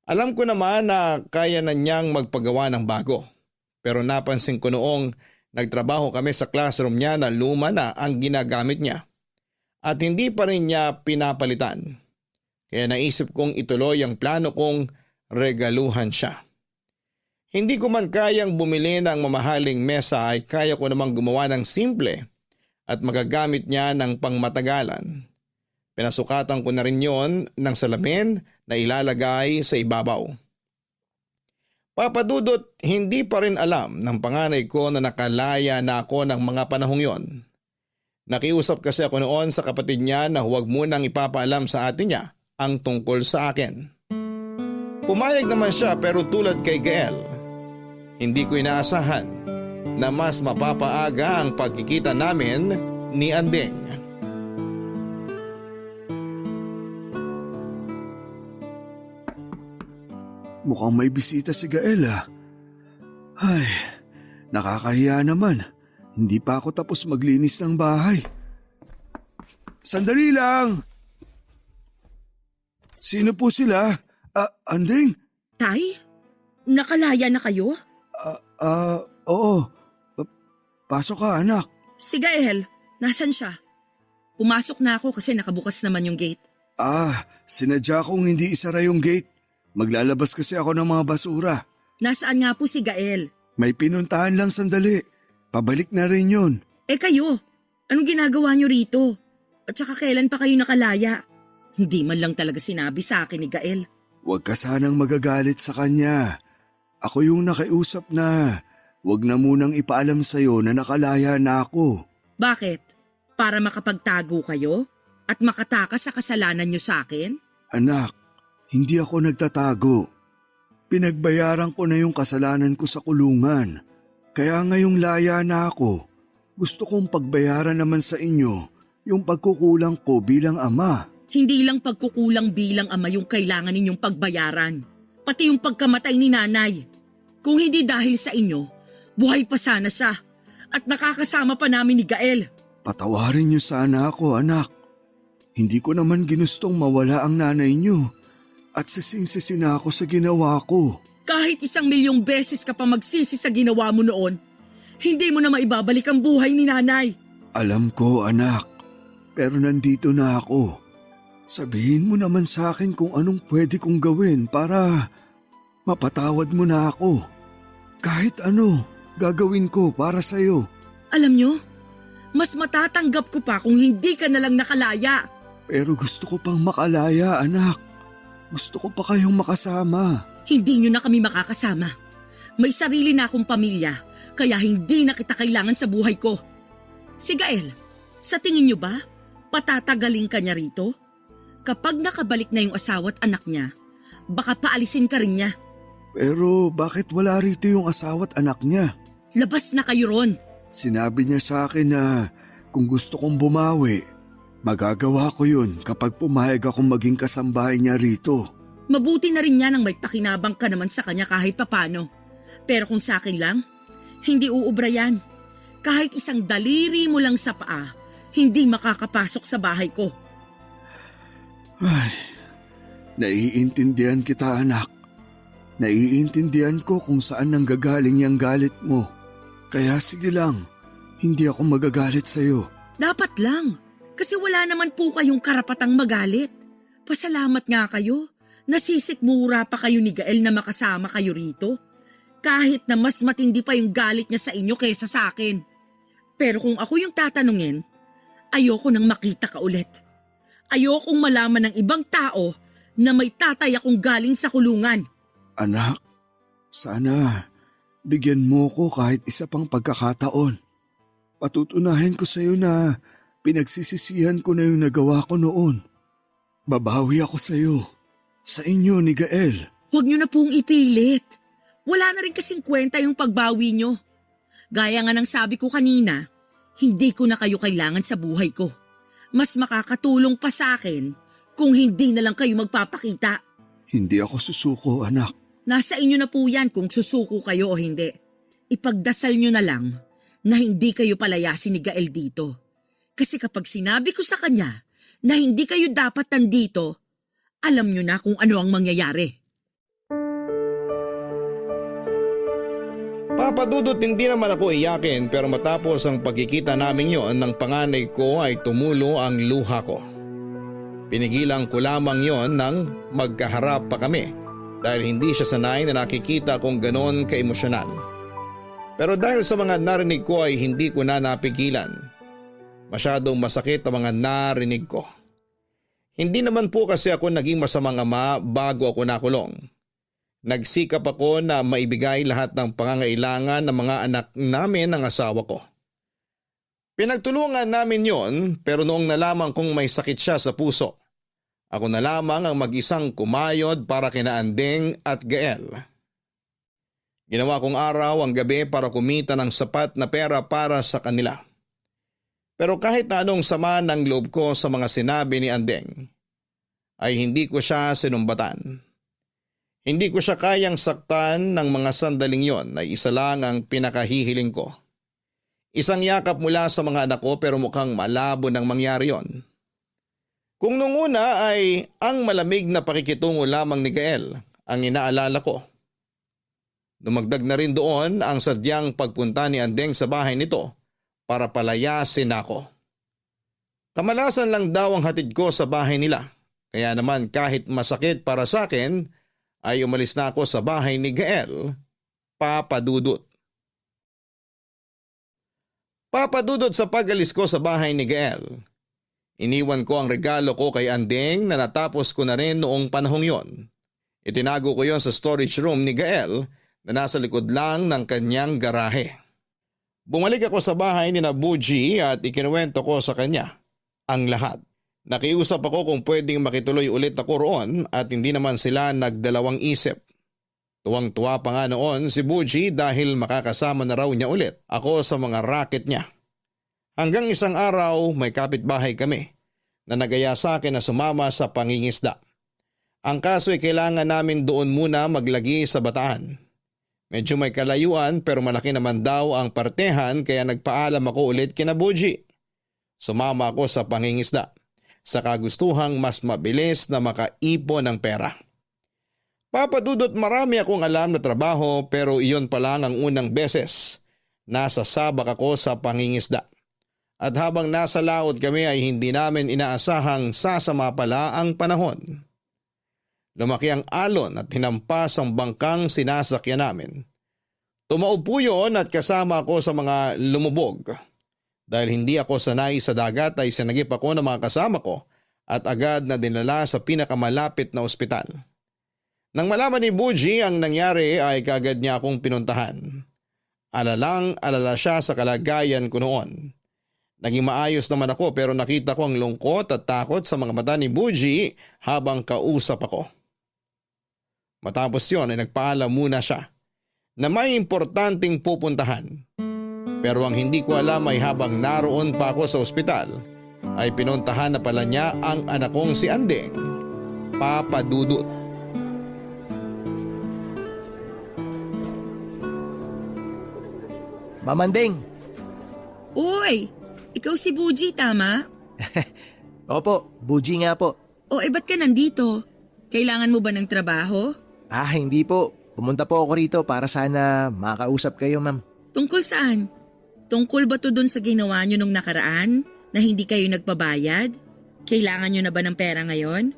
Alam ko naman na kaya na niyang magpagawa ng bago. Pero napansin ko noong nagtrabaho kami sa classroom niya na luma na ang ginagamit niya. At hindi pa rin niya pinapalitan. Kaya naisip kong ituloy ang plano kong regaluhan siya. Hindi ko man kayang bumili ng mamahaling mesa ay kaya ko namang gumawa ng simple at magagamit niya ng pangmatagalan. Pinasukatan ko na rin yon ng salamin na ilalagay sa ibabaw. Papa Dudut, hindi pa rin alam ng panganay ko na nakalaya na ako ng mga panahong yon. Nakiusap kasi ako noon sa kapatid niya na huwag munang ipapaalam sa atin niya ang tungkol sa akin. Pumayag naman siya pero tulad kay Gael, hindi ko inaasahan na mas mapapaaga ang pagkikita namin ni Anding. Mukhang may bisita si Gael ah. Ay, nakakahiya naman. Hindi pa ako tapos maglinis ng bahay. Sandali lang! Sino po sila? Anding? Tay? Nakalaya na kayo? Oo. Pasok ka, anak. Si Gael, nasan siya? Pumasok na ako kasi nakabukas naman yung gate. Sinadya kong hindi isara yung gate. Maglalabas kasi ako ng mga basura. Nasaan nga po si Gael? May pinuntahan lang sandali. Pabalik na rin yun. Eh kayo, anong ginagawa nyo rito? At saka kailan pa kayo nakalaya? Hindi man lang talaga sinabi sa akin ni Gael. Huwag ka sanang magagalit sa kanya. Ako yung nakiusap na huwag na munang ipaalam sa'yo na nakalaya na ako. Bakit? Para makapagtago kayo? At makatakas sa kasalanan nyo sa akin? Anak, hindi ako nagtatago. Pinagbayaran ko na yung kasalanan ko sa kulungan. Kaya ngayong laya na ako, gusto kong pagbayaran naman sa inyo yung pagkukulang ko bilang ama. Hindi lang pagkukulang bilang ama yung kailangan ninyong pagbayaran. Pati yung pagkamatay ni nanay. Kung hindi dahil sa inyo, buhay pa sana siya. At nakakasama pa namin ni Gael. Patawarin niyo sana ako, anak. Hindi ko naman ginustong mawala ang nanay niyo. At sising-sisi na ako sa ginawa ko. Kahit 1,000,000 beses ka pa magsisi sa ginawa mo noon, hindi mo na maibabalik ang buhay ni nanay. Alam ko, anak. Pero nandito na ako. Sabihin mo naman sa akin kung anong pwede kong gawin para mapatawad mo na ako. Kahit ano, gagawin ko para sa'yo. Alam nyo, mas matatanggap ko pa kung hindi ka nalang nakalaya. Pero gusto ko pang makalaya, anak. Gusto ko pa kayong makasama. Hindi nyo na kami makakasama. May sarili na akong pamilya, kaya hindi na kita kailangan sa buhay ko. Si Gael, sa tingin nyo ba, patatagaling ka niya rito? Kapag nakabalik na yung asawa at anak niya, baka paalisin ka rin niya. Pero bakit wala rito yung asawa at anak niya? Labas na kayo ron. Sinabi niya sa akin na kung gusto kong bumawi, magagawa ko yun kapag pumayag akong maging kasambahay niya rito. Mabuti na rin niya nang may pakinabang ka naman sa kanya kahit papano. Pero kung sa akin lang, hindi uubra yan. Kahit isang daliri mo lang sa paa, hindi makakapasok sa bahay ko. Ay, naiintindihan kita, anak. Naiintindihan ko kung saan nanggagaling yung galit mo. Kaya sige lang, hindi ako magagalit sa'yo. Dapat lang, kasi wala naman po kayong karapatang magalit. Pasalamat nga kayo. Nasisikmura pa kayo ni Gael na makasama kayo rito. Kahit na mas matindi pa yung galit niya sa inyo kaysa sa akin. Pero kung ako yung tatanungin, ayoko nang makita ka ulit. Ayokong malaman ng ibang tao na may tatay akong galing sa kulungan. Anak, sana bigyan mo ko kahit isa pang pagkakataon. Patutunahin ko sa'yo na pinagsisisihan ko na yung nagawa ko noon. Babawi ako sa'yo. Sa inyo ni Gael. Huwag niyo na pong ipilit. Wala na rin kasing kwenta yung pagbawi niyo. Gaya nga ng sabi ko kanina, hindi ko na kayo kailangan sa buhay ko. Mas makakatulong pa sa akin kung hindi na lang kayo magpapakita. Hindi ako susuko, anak. Nasa inyo na po yan kung susuko kayo o hindi. Ipagdasal nyo na lang na hindi kayo palayasin ni Gael dito. Kasi kapag sinabi ko sa kanya na hindi kayo dapat nandito, alam nyo na kung ano ang mangyayari. Papa Dudut, hindi naman ako iyakin pero matapos ang pagkikita namin yon ng panganay ko ay tumulo ang luha ko. Pinigilan ko lamang yon nang magkaharap pa kami dahil hindi siya sanay na nakikita kong ganon kaemosyonal. Pero dahil sa mga narinig ko ay hindi ko na napigilan. Masyadong masakit ang mga narinig ko. Hindi naman po kasi ako naging masamang ama bago ako nakulong. Nagsikap ako na maibigay lahat ng pangangailangan ng mga anak namin ng asawa ko. Pinagtulungan namin yon pero noong nalaman kong may sakit siya sa puso, ako na lamang ang mag-isang kumayod para kina Andeng at Gael. Ginawa kong araw ang gabi para kumita ng sapat na pera para sa kanila. Pero kahit na anong sama ng loob ko sa mga sinabi ni Andeng, ay hindi ko siya sinumbatan. Hindi ko siya kayang saktan ng mga sandaling yon ay isa lang ang pinakahihiling ko. Isang yakap mula sa mga anak ko pero mukhang malabo nang mangyari yon. Kung nung una ay ang malamig na pakikitungo lamang ni Gael ang inaalala ko. Dumagdag na rin doon ang sadyang pagpunta ni Andeng sa bahay nito para palayasin ako. Kamalasan lang daw ang hatid ko sa bahay nila. Kaya naman kahit masakit para sa akin, ay umalis na ako sa bahay ni Gael, Papa Dudut. Papa Dudut, sa pag-alis ko sa bahay ni Gael, iniwan ko ang regalo ko kay Andeng na natapos ko na rin noong panahong yon. Itinago ko yon sa storage room ni Gael na nasa likod lang ng kanyang garahe. Bumalik ako sa bahay ni Nabuji at ikinuwento ko sa kanya ang lahat. Nakiusap ako kung pwedeng makituloy ulit ako roon at hindi naman sila nagdalawang isip. Tuwang-tuwa pa nga noon si Buji dahil makakasama na raw niya ulit ako sa mga racket niya. Hanggang isang araw may kapitbahay kami na nagaya sa akin na sumama sa pangingisda. Ang kaso ay kailangan namin doon muna maglagi sa Bataan. Medyo may kalayuan pero malaki naman daw ang partehan kaya nagpaalam ako ulit kina Buji. Sumama ako sa pangingisda sa kagustuhang mas mabilis na makaipon ng pera. Papa Dudut, marami akong alam na trabaho pero iyon pa lang ang unang beses. Nasa sabak ako sa pangingisda. At habang nasa laot kami ay hindi namin inaasahang sasama pala ang panahon. Lumaki ang alon at hinampas ang bangkang sinasakyan namin. Tumaupo yun at kasama ako sa mga lumubog. Dahil hindi ako sanay sa dagat ay sinagip ako ng mga kasama ko at agad na dinala sa pinakamalapit na ospital. Nang malaman ni Buji ang nangyari ay kaagad niya akong pinuntahan. Alalang-alala siya sa kalagayan ko noon. Naging maayos naman ako pero nakita ko ang lungkot at takot sa mga mata ni Buji habang kausap ako. Matapos yon ay nagpaalam muna siya na may importanteng pupuntahan. Pero ang hindi ko alam ay habang naroon pa ako sa ospital ay pinuntahan na pala niya ang anak kong si Andeng, Papa Dudut. Mamandeng! Uy, ikaw si Buji, tama? Opo, Buji nga po. O ba't ka nandito? Kailangan mo ba ng trabaho? Hindi po. Pumunta po ako rito para sana makausap kayo, ma'am. Tungkol saan? Tungkol ba to dun sa ginawa nyo nung nakaraan na hindi kayo nagpabayad? Kailangan nyo na ba ng pera ngayon?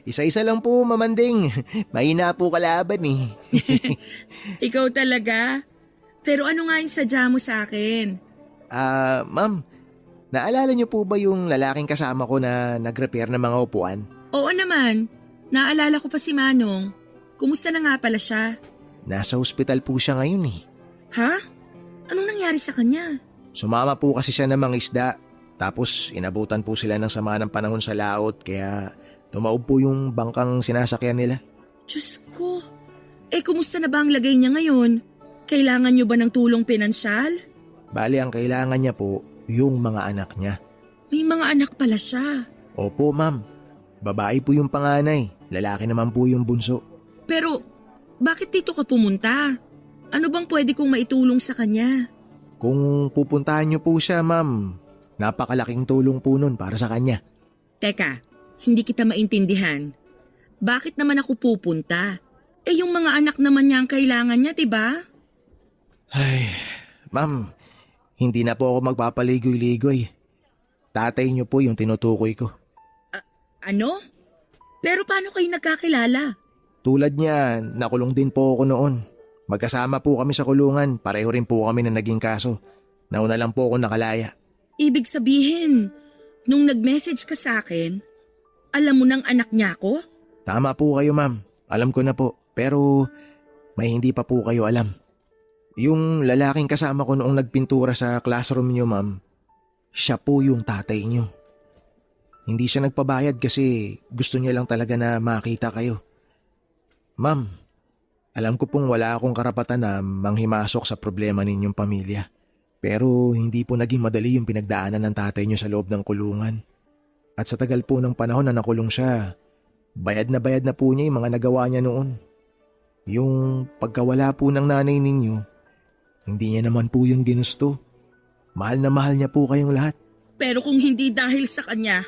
Isa-isa lang po, Mamandeng. Mahina po kalaban eh. Ikaw talaga? Pero ano nga yung sadya mo sa akin? Ma'am, naalala niyo po ba yung lalaking kasama ko na nag-repair ng mga upuan? Oo naman. Naalala ko pa si Manong. Kumusta na nga pala siya? nasa ospital po siya ngayon eh. Ha? Anong nangyari sa kanya? Sumama po kasi siya ng mga isda. Tapos inabutan po sila ng sama ng panahon sa laot kaya tumaob po yung bangkang sinasakyan nila. Diyos ko. Kumusta na ba ang lagay niya ngayon? Kailangan niyo ba ng tulong pinansyal? Bali ang kailangan niya po yung mga anak niya. May mga anak pala siya. Opo ma'am, babae po yung panganay, lalaki naman po yung bunso. Pero bakit dito ka pumunta? Ano bang pwede kong maitulong sa kanya? Kung pupuntahan niyo po siya ma'am, napakalaking tulong po nun para sa kanya. Teka, hindi kita maintindihan. Bakit naman ako pupunta? Yung mga anak naman niya ang kailangan niya, diba? Ay, ma'am, hindi na po ako magpapaligoy-ligoy. Tatay niyo po yung tinutukoy ko. Ano? Pero paano kayo nagkakilala? Tulad niya, nakulong din po ako noon. Magkasama po kami sa kulungan, pareho rin po kami na naging kaso. Nauna lang po ako nakalaya. Ibig sabihin, nung nag-message ka sa akin, alam mo ng anak niya ako? Tama po kayo ma'am, alam ko na po. Pero may hindi pa po kayo alam. Yung lalaking kasama ko noong nagpintura sa classroom niyo ma'am, siya po yung tatay niyo. Hindi siya nagpabayad kasi gusto niya lang talaga na makita kayo. Ma'am, alam ko pong wala akong karapatan na manghimasok sa problema ninyong pamilya. Pero hindi po naging madali yung pinagdaanan ng tatay niyo sa loob ng kulungan. At sa tagal po ng panahon na nakulong siya, bayad na po niya yung mga nagawa niya noon. Yung pagkawala po ng nanay ninyo, hindi niya naman po yung ginusto. Mahal na mahal niya po kayong lahat. Pero kung hindi dahil sa kanya,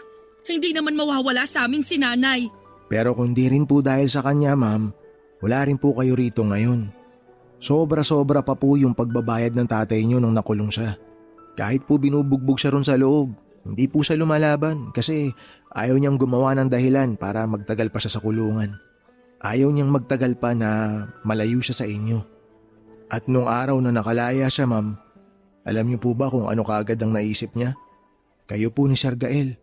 hindi naman mawawala sa amin si nanay. Pero kung di rin po dahil sa kanya ma'am, wala rin po kayo rito ngayon. Sobra-sobra pa po yung pagbabayad ng tatay niyo nung nakulong siya. Kahit po binubugbog siya ron sa loob, hindi po siya lumalaban kasi ayaw niyang gumawa ng dahilan para magtagal pa siya sa kulungan. Ayaw niyang magtagal pa na malayo siya sa inyo. At nung araw na nakalaya siya ma'am, alam niyo po ba kung ano kaagad ang naisip niya? Kayo po ni Sir Gael.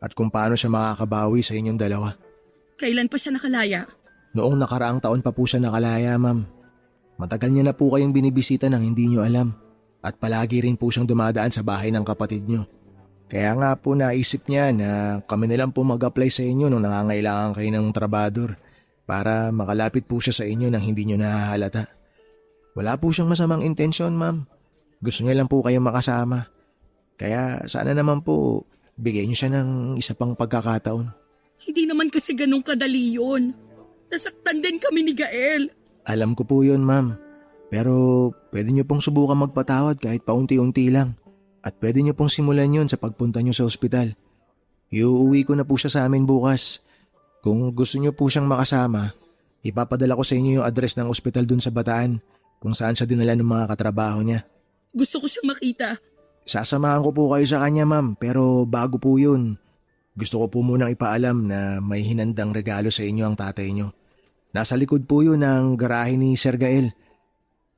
At kung paano siya makakabawi sa inyong dalawa. Kailan pa siya nakalaya? Noong nakaraang taon pa po siya nakalaya ma'am. Matagal niya na po kayong binibisita nang hindi niyo alam. At palagi rin po siyang dumadaan sa bahay ng kapatid niyo. Kaya nga po naisip niya na kami na lang po mag-apply sa inyo nung nangangailangan kayo ng trabador. Para makalapit po siya sa inyo nang hindi nyo nahahalata. Wala po siyang masamang intensyon ma'am. Gusto niya lang po kayong makasama. Kaya sana naman po bigyan niyo siya ng isa pang pagkakataon. Hindi naman kasi ganun kadali yun. Nasaktan din kami ni Gael. Alam ko po yun ma'am. Pero pwede niyo pong subukan magpatawad kahit paunti-unti lang. At pwede niyo pong simulan yun sa pagpunta niyo sa ospital. Iuuwi ko na po siya sa amin bukas. Kung gusto niyo po siyang makasama, ipapadala ko sa inyo yung address ng ospital dun sa Bataan kung saan siya dinala ng mga katrabaho niya. Gusto ko siyang makita. Sasamahan ko po kayo sa kanya ma'am pero bago po yun, gusto ko po munang ipaalam na may hinandang regalo sa inyo ang tatay niyo. Nasa likod po yun ng garahe ni Sir Gael.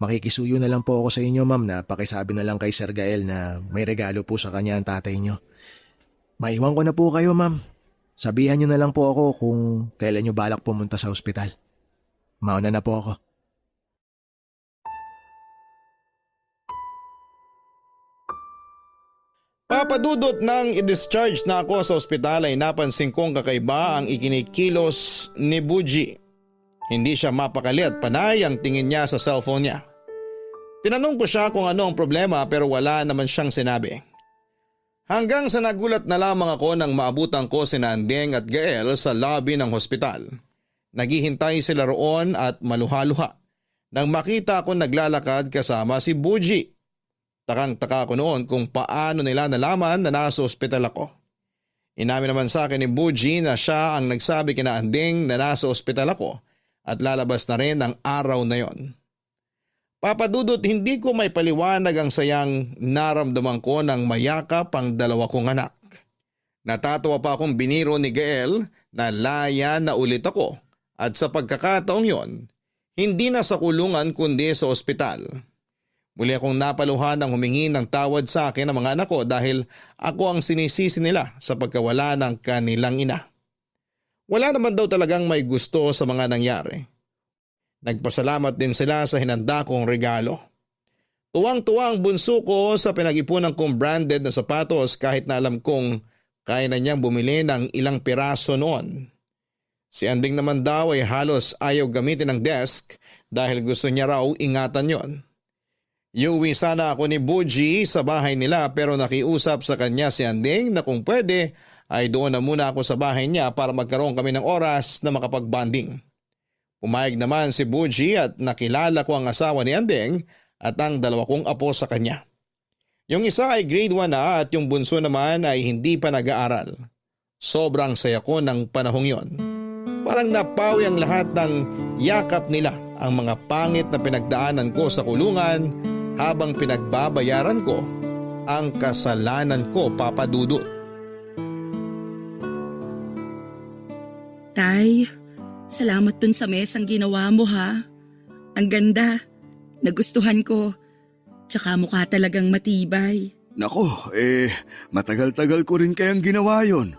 Makikisuyo na lang po ako sa inyo ma'am na pakisabi na lang kay Sir Gael na may regalo po sa kanya ang tatay niyo. Maiwan ko na po kayo ma'am. Sabihan niyo na lang po ako kung kailan niyo balak pumunta sa ospital. Mauna na po ako. Papadudot nang i-discharge na ako sa ospital ay napansin kong kakaiba ang ikinikilos ni Buji. Hindi siya mapakali at panay ang tingin niya sa cellphone niya. Tinanong ko siya kung ano ang problema pero wala naman siyang sinabi. Hanggang sa nagulat na lamang ako nang maabutan ko si Nandeng at Gael sa lobby ng hospital. Naghihintay sila roon at maluha-luha nang makita ko naglalakad kasama si Buji. Takang-taka ko noon kung paano nila nalaman na nasa ospital ako. Inamin naman sa akin ni Buji na siya ang nagsabi kina Andeng na nasa ospital ako at lalabas na rin ang araw na yon. Papadudot, hindi ko may paliwanag ang sayang naramdaman ko ng mayakap ang dalawa kong anak. Natatawa pa akong biniro ni Gael na laya na ulit ako at sa pagkakataong yon, hindi na sa kulungan kundi sa ospital. Muli akong napaluhan ng humingi ng tawad sa akin ng mga anak ko dahil ako ang sinisisi nila sa pagkawala ng kanilang ina. Wala naman daw talagang may gusto sa mga nangyari. Nagpasalamat din sila sa hinanda kong regalo. Tuwang-tuwa ang bunso ko sa pinag-ipunan kong branded na sapatos kahit na alam kong kaya na niyang bumili ng ilang piraso noon. Si Anding naman daw ay halos ayaw gamitin ng desk dahil gusto niya raw ingatan yon. Iuwi sana ako ni Buji sa bahay nila pero nakiusap sa kanya si Anding na kung pwede ay doon na muna ako sa bahay niya para magkaroon kami ng oras na makapag-bonding. Pumayag naman si Buji at nakilala ko ang asawa ni Anding at ang dalawa kong apo sa kanya. Yung isa ay grade 1 na at yung bunso naman ay hindi pa nag-aaral. Sobrang saya ko ng panahong yon. Parang napawi ang lahat ng yakap nila, ang mga pangit na pinagdaanan ko sa kulungan habang pinagbabayaran ko ang kasalanan ko, Papa Dudut. Tay, salamat dun sa mesang ginawa mo ha. Ang ganda. Nagustuhan ko. Tsaka mukha talagang matibay. Nako, matagal-tagal ko rin kayang ginawa yon.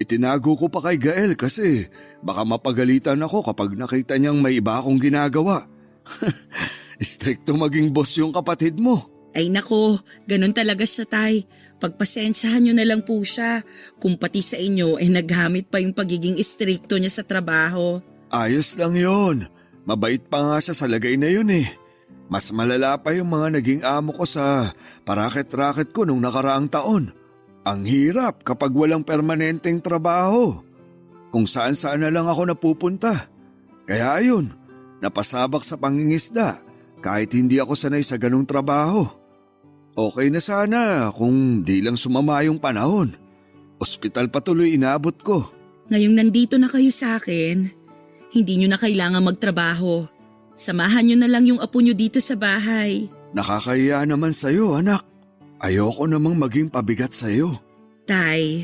Itinago ko pa kay Gael kasi baka mapagalitan ako kapag nakita niyang may iba akong ginagawa. Stricto maging boss yung kapatid mo. Ay nako, ganun talaga siya tay. Pagpasensyahan nyo na lang po siya. Kung pati sa inyo naghamit pa yung pagiging istrikto niya sa trabaho. Ayos lang yon. Mabait pa nga siya sa lagay na yun eh. Mas malala pa yung mga naging amo ko sa paraket-raket ko nung nakaraang taon. Ang hirap kapag walang permanenteng trabaho. Kung saan-saan na lang ako napupunta. Kaya ayun, napasabak sa pangingisda kahit hindi ako sanay sa ganung trabaho. Okay na sana kung di lang sumama yung panahon. Ospital pa tuloy inabot ko. Ngayong nandito na kayo sa akin, hindi nyo na kailangan magtrabaho. Samahan nyo na lang yung apo nyo dito sa bahay. Nakakahiya naman sa'yo, anak. Ayoko namang maging pabigat sa'yo. Tay,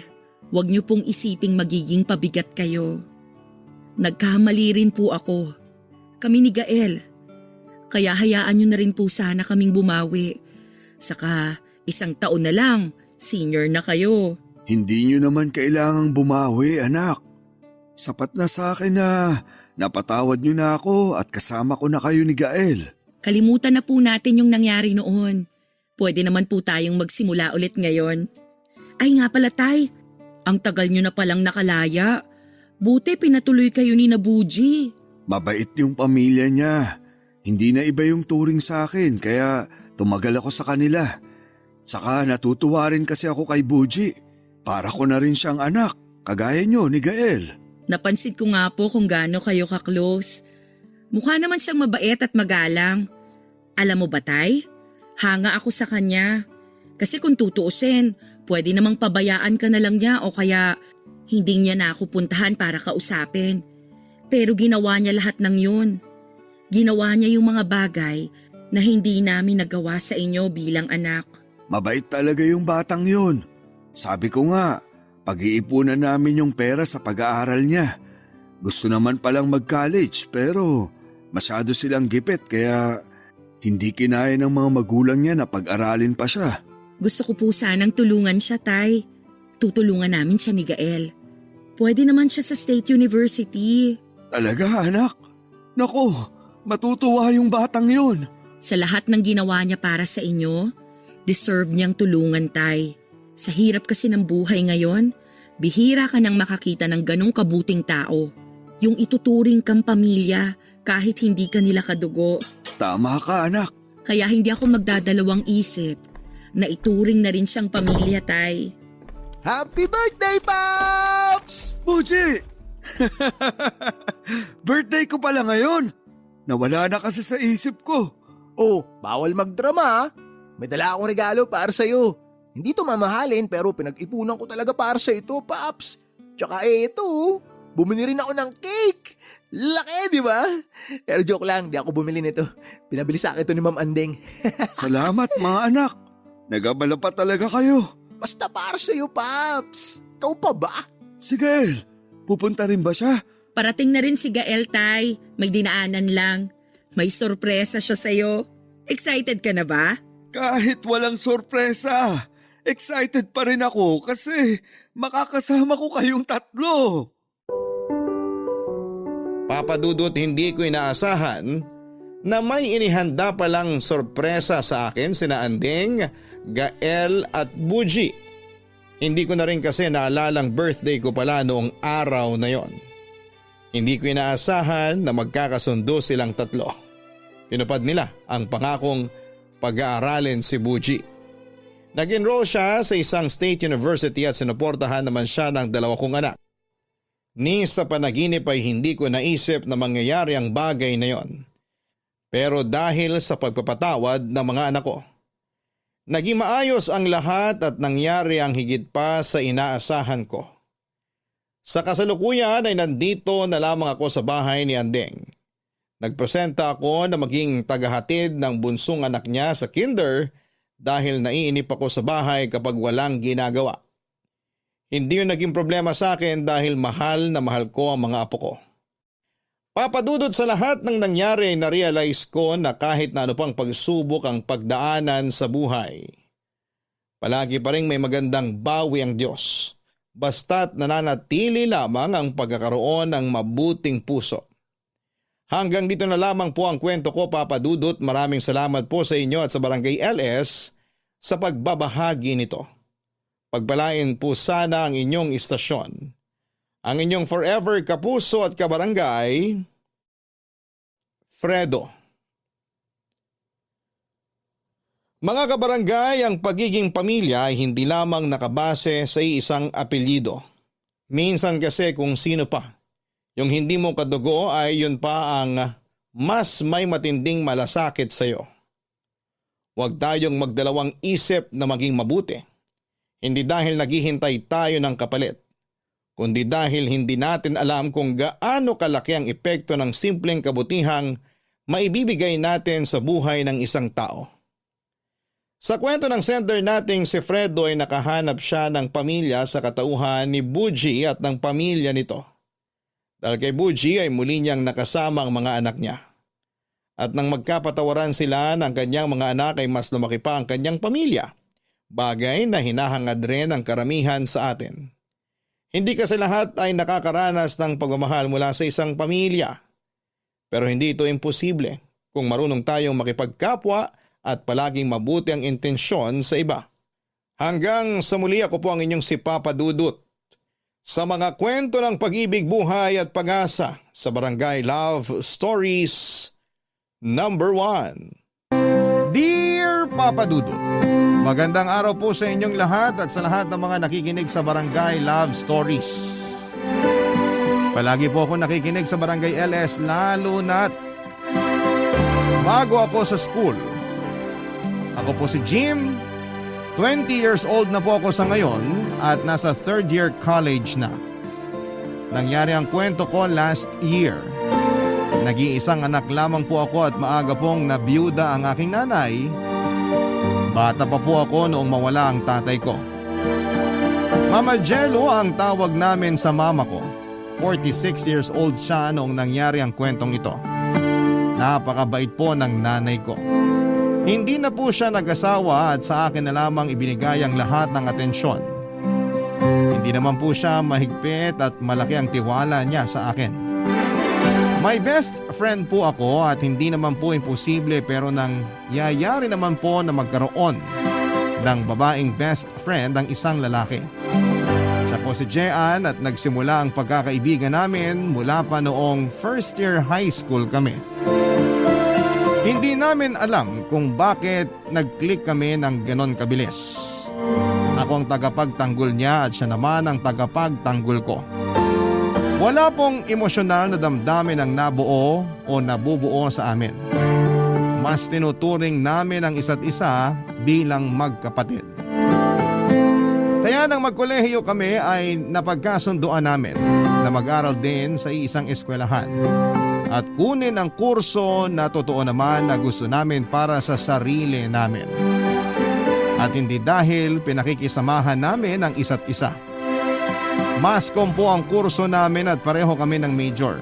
wag nyo pong isiping magiging pabigat kayo. Nagkamali rin po ako. Kami ni Gael. Kaya hayaan nyo na rin po sana kaming bumawi. Saka 1 taon na lang, senior na kayo. Hindi nyo naman kailangang bumawi, anak. Sapat na sa akin na napatawad nyo na ako at kasama ko na kayo ni Gael. Kalimutan na po natin yung nangyari noon. Pwede naman po tayong magsimula ulit ngayon. Ay nga pala tay, ang tagal nyo na palang nakalaya. Buti pinatuloy kayo ni Nabuji. Mabait yung pamilya niya. Hindi na iba yung turing sa akin kaya tumagal ako sa kanila. Saka natutuwa rin kasi ako kay Buji. Para ko na rin siyang anak, kagaya nyo ni Gael. Napansin ko nga po kung gaano kayo ka-close. Mukha naman siyang mabait at magalang. Alam mo ba tay? Hanga ako sa kanya. Kasi kung tutuusin, pwede namang pabayaan ka na lang niya o kaya hindi niya na ako puntahan para kausapin. Pero ginawa niya lahat ng yun. Ginawa niya yung mga bagay na hindi namin nagawa sa inyo bilang anak. Mabait talaga yung batang yun. Sabi ko nga, pag-iipunan namin yung pera sa pag-aaral niya. Gusto naman palang mag-college pero masyado silang gipit kaya hindi kinaya ng mga magulang niya na pag-aralin pa siya. Gusto ko po sanang tulungan siya, tay. Tutulungan namin siya ni Gael. Pwede naman siya sa State University. Talaga, anak? Naku, matutuwa yung batang yun. Sa lahat ng ginawa niya para sa inyo, deserve niyang tulungan, tay. Sa hirap kasi ng buhay ngayon, bihira ka nang makakita ng ganong kabuting tao. Yung ituturing kang pamilya kahit hindi ka nila kadugo. Tama ka, anak. Kaya hindi ako magdadalawang isip na ituring na rin siyang pamilya, tay. Happy birthday, Pops! Buji! Birthday ko pala ngayon. Nawala na kasi sa isip ko. Oh, bawal magdrama ha. May dala akong regalo para sa'yo. Hindi to mamahalin pero pinag-ipunan ko talaga para sa ito, Pops. Tsaka ito, bumili rin ako ng cake. Laki, di ba? Pero joke lang, di ako bumili nito. Pinabili sa akin ito ni Ma'am Andeng. Salamat mga anak. Nagabala pa talaga kayo. Basta para sa'yo, Pops. Ikaw pa ba? Si Gael, pupunta rin ba siya? Parating na rin si Gael, tay. May dinaanan lang. May sorpresa siya sa'yo. Excited ka na ba? Kahit walang sorpresa, excited pa rin ako kasi makakasama ko kayong tatlo. Papa Dudut, hindi ko inaasahan na may inihanda palang sorpresa sa akin sina Andeng, Gael at Buji. Hindi ko na rin kasi naalalang birthday ko pala noong araw na yon. Hindi ko inaasahan na magkakasundo silang tatlo. Tinupad nila ang pangakong pag-aaralin si Buji. Nag-enroll siya sa isang state university at sinuportahan naman siya ng 2 kong anak. Ni sa panaginip ay hindi ko naisip na mangyayari ang bagay na yon. Pero dahil sa pagpapatawad ng mga anak ko, naging maayos ang lahat at nangyari ang higit pa sa inaasahan ko. Sa kasalukuyan ay nandito na lamang ako sa bahay ni Andeng. Nagpresenta ako na maging tagahatid ng bunsong anak niya sa kinder dahil naiinip ako sa bahay kapag walang ginagawa. Hindi yun naging problema sa akin dahil mahal na mahal ko ang mga apo ko. Papadudod sa lahat ng nangyari, na-realize ko na kahit na ano pang pagsubok ang pagdaanan sa buhay, palagi pa rin may magandang bawi ang Diyos, basta't nananatili lamang ang pagkakaroon ng mabuting puso. Hanggang dito na lamang po ang kwento ko, Papadudot. Maraming salamat po sa inyo at sa Barangay LS sa pagbabahagi nito. Pagpalain po sana ang inyong istasyon. Ang inyong forever kapuso at kabarangay, Fredo. Mga kabarangay, ang pagiging pamilya ay hindi lamang nakabase sa isang apelyido. Minsan kasi kung sino pa. Yung hindi mo kadugo ay yun pa ang mas may matinding malasakit sa iyo. Huwag tayong magdalawang isip na maging mabuti. Hindi dahil naghihintay tayo ng kapalit, kundi dahil hindi natin alam kung gaano kalaki ang epekto ng simpleng kabutihang maibibigay natin sa buhay ng isang tao. Sa kwento ng sender nating si Fredo ay nakahanap siya ng pamilya sa katauhan ni Buji at ng pamilya nito. Dahil kay Buji ay muli niyang nakasama ang mga anak niya. At nang magkapatawaran sila ng kanyang mga anak ay mas lumaki pa ang kanyang pamilya. Bagay na hinahangad rin ang karamihan sa atin. Hindi kasi lahat ay nakakaranas ng pagmamahal mula sa isang pamilya. Pero hindi ito imposible kung marunong tayong makipagkapwa at palaging mabuti ang intensyon sa iba. Hanggang sa muli, ako po ang inyong si Papa Dudut sa mga kwento ng pag-ibig, buhay at pag-asa sa Barangay Love Stories number 1. Dear Papa Dudut, magandang araw po sa inyong lahat at sa lahat ng mga nakikinig sa Barangay Love Stories. Palagi po ako nakikinig sa Barangay LS, lalo na't bago ako sa school. Ako po si Jim, 20 years old na po ako sa ngayon at nasa 3rd year college na. Nangyari ang kwento ko last year. Nag-iisang anak lamang po ako at maaga pong nabiyuda ang aking nanay. Bata pa po ako noong mawala ang tatay ko. Mama Jello ang tawag namin sa mama ko. 46 years old siya noong nangyari ang kwentong ito. Napakabait po ng nanay ko. Hindi na po siya nag-asawa at sa akin na lamang ibinigay ang lahat ng atensyon. Hindi naman po siya mahigpit at malaki ang tiwala niya sa akin. My best friend po ako at hindi naman po imposible pero nang yayari naman po na magkaroon ng babaeng best friend ang isang lalaki. Siya po si Jean at nagsimula ang pagkakaibigan namin mula pa noong 1st year high school kami. Hindi namin alam kung bakit nag-click kami ng ganon kabilis. Ako ang tagapagtanggol niya at siya naman ang tagapagtanggol ko. Wala pong emosyonal na damdamin ang nabuo o nabubuo sa amin. Mas tinuturing namin ang isa't isa bilang magkapatid. Kaya nang magkolehiyo kami ay napagkasunduan namin na mag-aral din sa isang eskwelahan at kunin ang kurso na totoo naman na gusto namin para sa sarili namin. At hindi dahil pinakikisamahan namin ang isa't isa. Mascom po ang kurso namin at pareho kami ng major.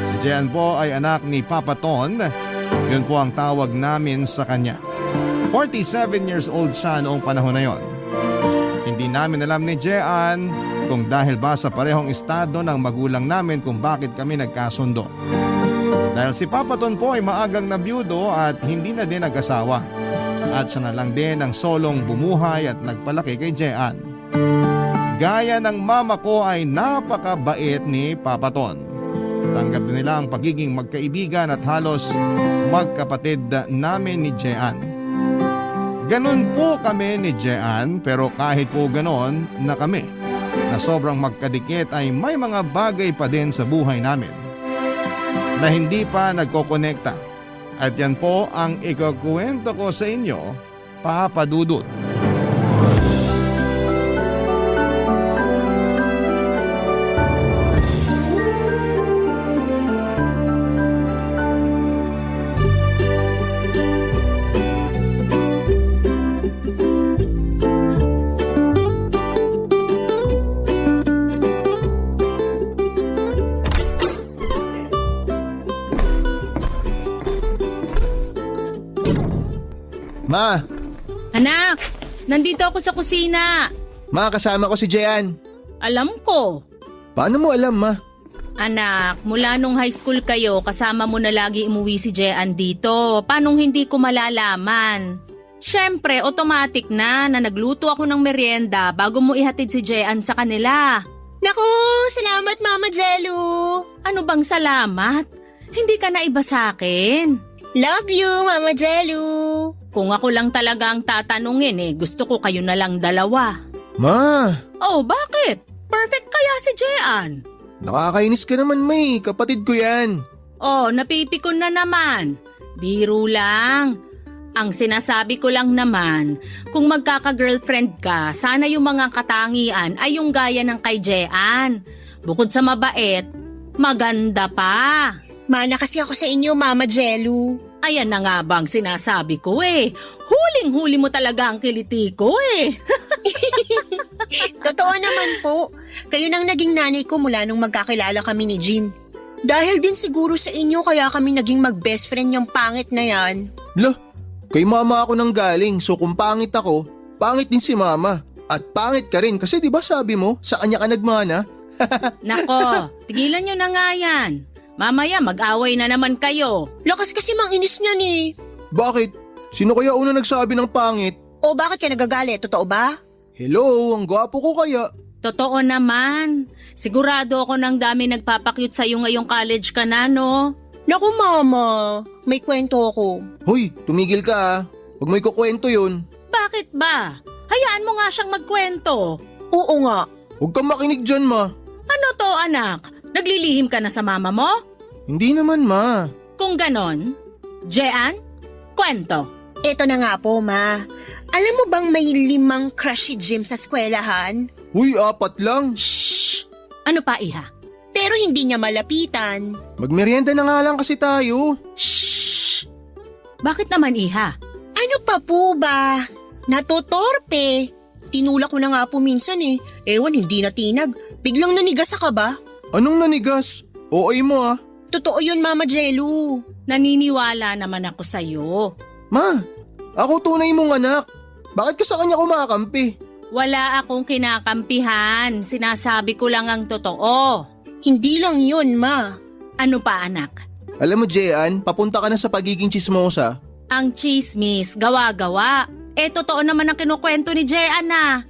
Si Jean po ay anak ni Papa Ton. Yun po ang tawag namin sa kanya. 47 years old siya noong panahon na yon. Hindi namin alam ni Jean kung dahil ba sa parehong estado ng magulang namin kung bakit kami nagkasundo. Dahil si Papaton po ay maagang nabiyudo at hindi na din nag-asawa. At siya na lang din ang solong bumuhay at nagpalaki kay Jean. Gaya ng mama ko ay napakabait ni Papaton. Tanggap din nila ang pagiging magkaibigan at halos magkapatid namin ni Jean. Ganon po kami ni Jean, pero kahit po ganon na kami, na sobrang magkadikit ay may mga bagay pa din sa buhay namin na hindi pa nagkokonekta. At yan po ang ikukwento ko sa inyo, Papa Dudut. Ma! Anak, nandito ako sa kusina. Ma, kasama ko si Jean. Alam ko. Paano mo alam, ma? Anak, mula nung high school kayo, kasama mo na lagi umuwi si Jean dito. Paanong hindi ko malalaman? Siyempre, automatic na nagluto ako ng merienda bago mo ihatid si Jean sa kanila. Naku, salamat Mama Jello. Ano bang salamat? Hindi ka na iba sa akin. Love you, Mama Jello. Kung ako lang talaga ang tatanungin gusto ko kayo na lang dalawa. Ma! Oh, bakit? Perfect kaya si Jean. Nakakainis ka naman, May. Kapatid ko yan. Oh, napipikon na naman. Biro lang. Ang sinasabi ko lang naman, kung magkaka-girlfriend ka, sana yung mga katangian ay yung gaya ng kay Jean. Bukod sa mabait, maganda pa. Mana kasi ako sa inyo, Mama Jello. Ayan na nga bang sinasabi ko Huling-huli mo talaga ang kiliti ko Totoo naman po. Kayo nang naging nanay ko mula nung magkakilala kami ni Jim. Dahil din siguro sa inyo kaya kami naging mag-best friend yung pangit na yan. Lah, kay mama ako nang galing, so kung pangit ako, pangit din si mama. At pangit ka rin kasi di ba sabi mo, sa kanya ka nagmana? Nako, tigilan nyo na nga yan. Mamaya mag-away na naman kayo. Lakas kasi mang inis niyan eh. Bakit? Sino kaya una nagsabi ng pangit? O bakit ka nagagalit? Totoo ba? Hello, ang gwapo ko kaya. Totoo naman. Sigurado ako ng dami nagpapakyut sa'yo ngayong college ka na, no? Naku Mama, may kwento ako. Hoy, tumigil ka ah. Huwag mo ikukwento yun. Bakit ba? Hayaan mo nga siyang magkwento. Oo nga. Huwag kang makinig dyan, ma. Ano to, anak? Naglilihim ka na sa mama mo? Hindi naman, ma. Kung ganon, Jean, kwento. Ito na nga po, Ma. Alam mo bang may 5 crush si Jim sa eskwelahan? Uy, 4 lang. Shh! Ano pa, iha? Pero hindi niya malapitan. Magmerienda na nga lang kasi tayo. Shh! Bakit naman, iha? Ano pa po ba? Natutorpe. Tinulak ko na nga po minsan eh. Ewan, hindi na tinag. Biglang nanigas ka ba? Anong nanigas? OA mo ah. Totoo yun, Mama Jello. Naniniwala naman ako sa'yo. Ma, ako tunay mong anak. Bakit ka sa kanya kumakampi? Wala akong kinakampihan. Sinasabi ko lang ang totoo. Hindi lang yun, Ma. Ano pa, anak? Alam mo, Jean, papunta ka na sa pagiging chismosa. Ang chismis, gawa-gawa. Totoo naman ang kinukwento ni Jean na.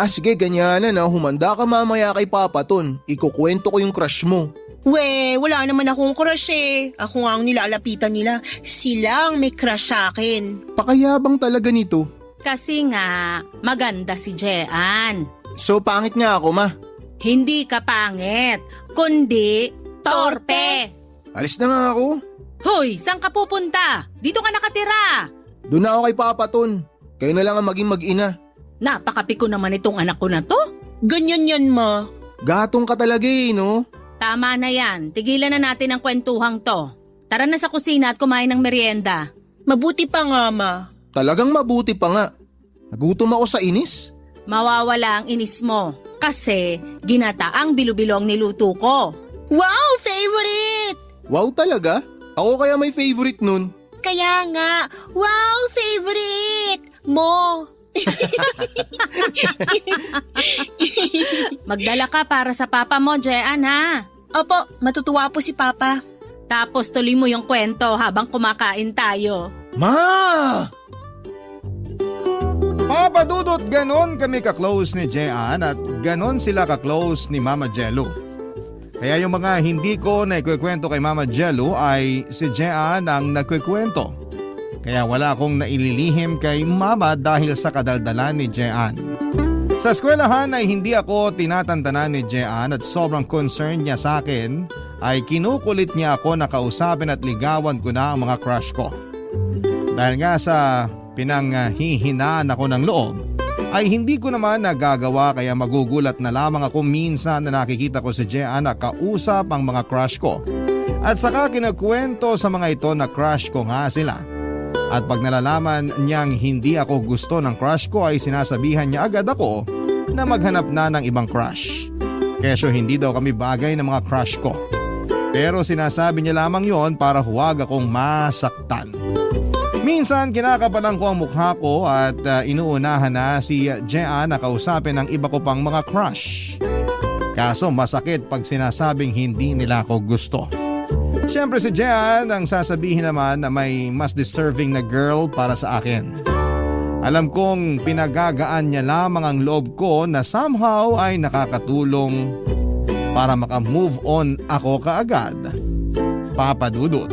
Sige, ganyanan na. Humanda ka mamaya kay Papa Ton. Ikukwento ko yung crush mo. Wala naman akong crush eh. Ako nga ang nilalapitan nila. Sila ang may crush sa akin. Pakayabang talaga nito. Kasi nga, maganda si Jean. So, pangit nga ako, ma. Hindi ka pangit, kundi torpe. Alis na nga ako. Hoy, saan ka pupunta? Dito ka nakatira. Doon na ako kay Papa Ton. Kayo na lang ang maging mag-ina. Napakapiko naman itong anak ko na to. Ganyan yan, Ma. Gatong ka talaga no? Tama na yan, tigilan na natin ang kwentuhang to. Tara na sa kusina at kumain ng merienda. Mabuti pa nga, Ma. Talagang mabuti pa nga. Nagutom ako sa inis. Mawawala ang inis mo kasi ginataang bilo-bilo ang niluto ko. Wow, favorite! Wow talaga? Ako kaya may favorite nun. Kaya nga, wow, favorite! Mo. Magdala ka para sa papa mo, Jean, ha? Opo, matutuwa po si Papa. Tapos tuloy mo yung kwento habang kumakain tayo. Ma! Papa Dudut, ganon kami ka-close ni Jean at ganon sila ka-close ni Mama Jello. Kaya yung mga hindi ko na ikukwento kay Mama Jello ay si Jean ang nagkukwento. Kaya wala akong naililihim kay Mama dahil sa kadaldalan ni Jean. Sa eskwelahan ay hindi ako tinatantanan ni Jean at sobrang concern niya sa akin ay kinukulit niya ako na kausapin at ligawan ko na ang mga crush ko. Dahil nga sa pinanghihinaan ako ng loob ay hindi ko naman nagagawa kaya magugulat na lamang ako minsan na nakikita ko si Jean na kausap ang mga crush ko. At saka kinukwento sa mga ito na crush ko nga sila. At pag nalalaman niyang hindi ako gusto ng crush ko ay sinasabihan niya agad ako na maghanap na ng ibang crush. Kesyo hindi daw kami bagay ng mga crush ko. Pero sinasabi niya lamang yon para huwag akong masaktan. Minsan kinakapalan ko ang mukha ko at inuunahan na si Jean na kausapin ng iba ko pang mga crush. Kaso masakit pag sinasabing hindi nila ako gusto. Siyempre si Jean ang sasabihin naman na may mas deserving na girl para sa akin. Alam kong pinagagaan niya lamang ang loob ko na somehow ay nakakatulong para maka-move on ako kaagad. Papa Dudut.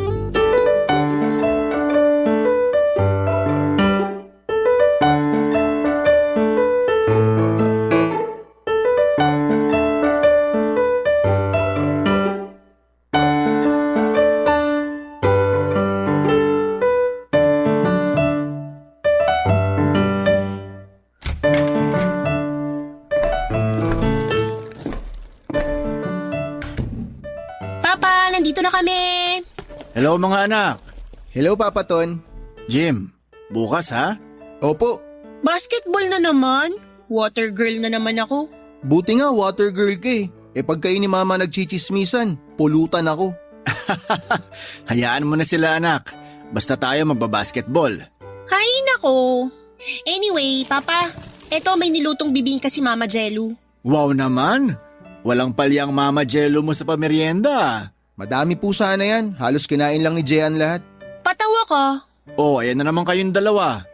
Papa, nandito na kami. Hello mga anak. Hello, Papa Ton. Jim, bukas ha? Opo, Basketball na naman. Water girl na naman ako. buti nga water girl ka eh. Pag kayo ni Mama nagchichismisan, pulutan ako. Hayaan mo na sila anak. Basta tayo magbabasketball. Hay nako. Anyway, Papa, eto may nilutong bibingka si Mama Jello. Wow naman! Walang pali ang mama jello mo sa pamerienda. Madami po sana yan, halos kinain lang ni Jean lahat. Patawa ka. Oh, ayan na naman kayong dalawa.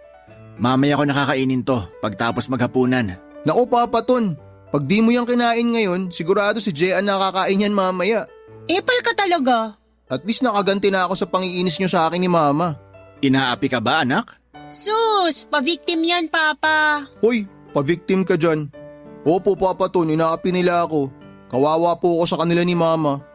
Mamaya ko nakakainin to pagtapos maghapunan. Naku, Papa Ton, pag di mo yung kinain ngayon, sigurado si Jean nakakain yan mamaya. Epal ka talaga. At least nakaganti na ako sa pangiinis nyo sa akin ni Mama. Inaapi ka ba anak? Sus, pa-victim yan, Papa. Hoy, pa-victim ka dyan. Opo, Papa Ton, inaapi nila ako. Kawawa po ako sa kanila ni Mama.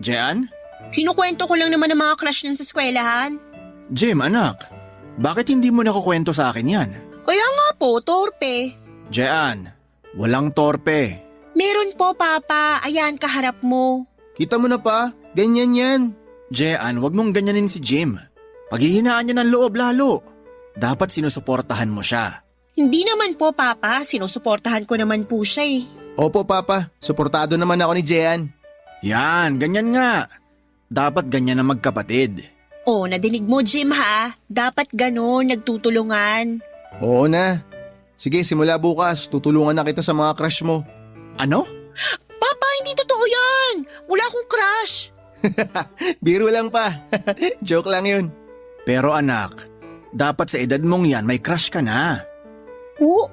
Jean? Kinukwento ko lang naman ang mga crush nun sa eskwelahan. Jim anak, bakit hindi mo nakukwento sa akin yan? Kaya nga po, torpe. Jean, walang torpe. Meron po, Papa. Ayan, kaharap mo. Kita mo na pa, ganyan yan. Jean, wag mong ganyanin si Jim. Paghihinaan niya ng loob lalo. Dapat sinusuportahan mo siya. Hindi naman po, Papa. Sinusuportahan ko naman po siya eh. Opo, Papa, suportado naman ako ni Jean. Yan, ganyan nga. Dapat ganyan na magkapatid. Oh, nadinig mo, Jim, ha? Dapat ganon, nagtutulungan. Oo na. Sige, simula bukas, tutulungan na kita sa mga crush mo. Ano? Papa, hindi totoo yan. Wala akong crush. Biro lang pa. Joke lang yun. Pero anak, dapat sa edad mong yan may crush ka na. Oo,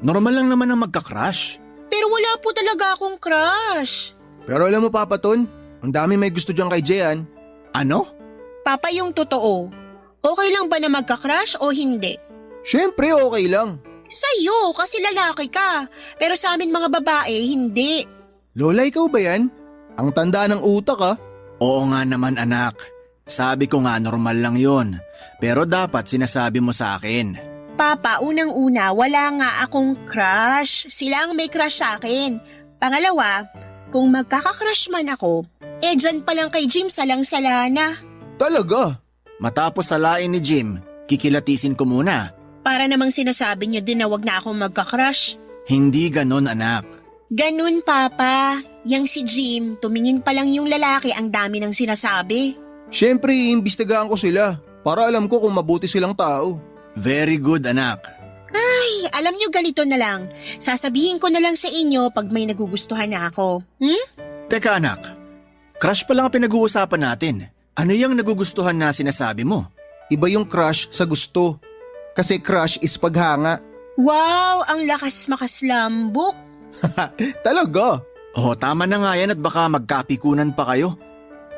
Normal lang naman ang magka-crush. pero wala po talaga akong crush. Pero alam mo, Papa Ton, ang dami may gusto dyan kay Jean. Ano? Papa, yung totoo. Okay lang ba na magka-crush o hindi? Siyempre okay lang. Sa'yo, kasi lalaki ka. Pero sa amin mga babae, hindi. Lola, ikaw ba yan? Ang tanda ng utak ah. Oo nga naman anak. Sabi ko nga normal lang yon. Pero dapat sinasabi mo sa akin. Papa, unang-una, wala nga akong crush. Sila ang may crush sa akin. Pangalawa, kung magkaka-crush man ako, dyan pa lang kay Jim salang-sala na. Talaga? Matapos salain ni Jim, kikilatisin ko muna. Para namang sinasabi niyo din na wag na akong magka-crush. Hindi ganon anak. Ganun, Papa. Yang si Jim, tumingin pa lang yung lalaki, ang dami ng sinasabi. Siyempre, iimbestigahan ko sila para alam ko kung mabuti silang tao. Very good anak. Ay, alam nyo ganito na lang. Sasabihin ko na lang sa inyo pag may nagugustuhan na ako. Teka anak, crush pa lang ang pinag-uusapan natin. Ano yung nagugustuhan na sinasabi mo? Iba yung crush sa gusto. Kasi crush is paghanga. Wow, ang lakas makaslambok. Talaga? Oh, tama na nga yan at baka magkapikunan pa kayo.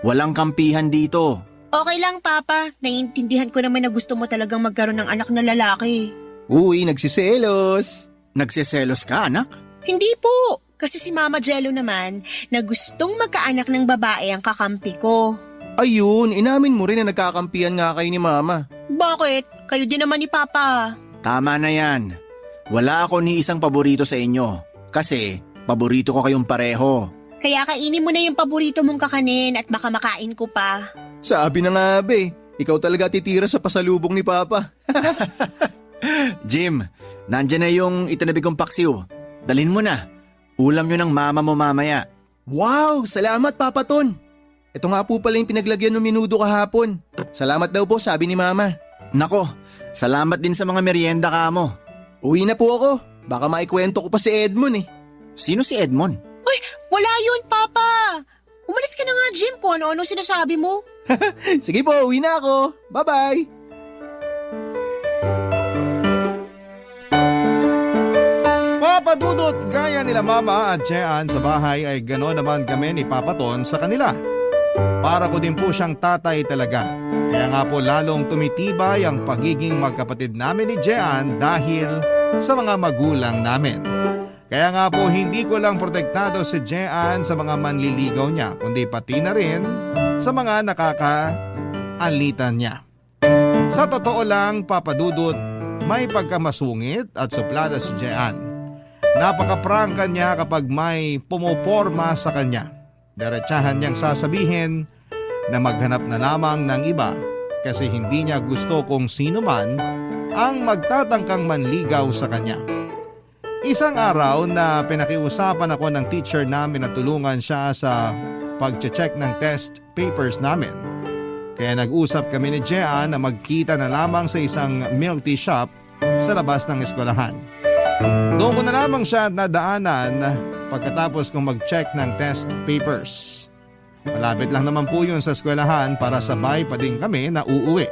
Walang kampihan dito. Okay lang, Papa. Naiintindihan ko naman na gusto mo talagang magkaroon ng anak na lalaki. Uy, nagsiselos. Nagsiselos ka, anak? Hindi po. Kasi si Mama Jello naman na gustong magkaanak ng babae ang kakampi ko. Ayun, inamin mo rin na nagkakampihan nga kayo ni Mama. Bakit? Kayo din naman ni Papa. Tama na yan. Wala ako ni isang paborito sa inyo. Kasi paborito ko kayong pareho. Kaya kainin mo na yung paborito mong kakanin at baka makain ko pa. Sabi na nga be, ikaw talaga titira sa pasalubong ni Papa. Jim, nandyan na yung itinabi kong paksiw. Dalhin mo na. Ulam nyo ng mama mo mamaya. Wow, salamat Papa Ton. Ito nga po pala yung pinaglagyan ng minudo kahapon. Salamat daw po, sabi ni Mama. Nako, salamat din sa mga merienda ka mo. Uwi na po ako. Baka maikwento ko pa si Edmond eh. Sino si Edmond? Uy, wala yun, Papa. Umalis ka na nga, Jim, kung ano-ano sinasabi mo. Sige po, uwi na ako. Bye-bye. Papadudot, gaya nila Mama at Jean sa bahay ay gano'n naman kami ni Papa Ton sa kanila. Para ko din po siyang tatay talaga. Kaya nga po lalong tumitibay ang pagiging magkapatid namin ni Jean dahil sa mga magulang namin. Kaya nga po hindi ko lang protektado si Jean sa mga manliligaw niya, kundi pati na rin sa mga nakakaalitan niya. Sa totoo lang, Papadudot, may pagkamasungit at suplada si Jean. Napaka-prangka niya kapag may pumoporma sa kanya. Diretsahan niyang sasabihin na maghanap na lamang ng iba kasi hindi niya gusto kung sino man ang magtatangkang manligaw sa kanya. Isang araw na pinakiusapan ako ng teacher namin na tulungan siya sa pag-check ng test papers namin. Kaya nag-usap kami ni Jean na magkita na lamang sa isang milk tea shop sa labas ng eskwelahan. Doon ko na lamang siya nadaanan pagkatapos kong mag-check ng test papers. Malapit lang naman po yun sa eskwelahan para sabay pa din kami na uuwi.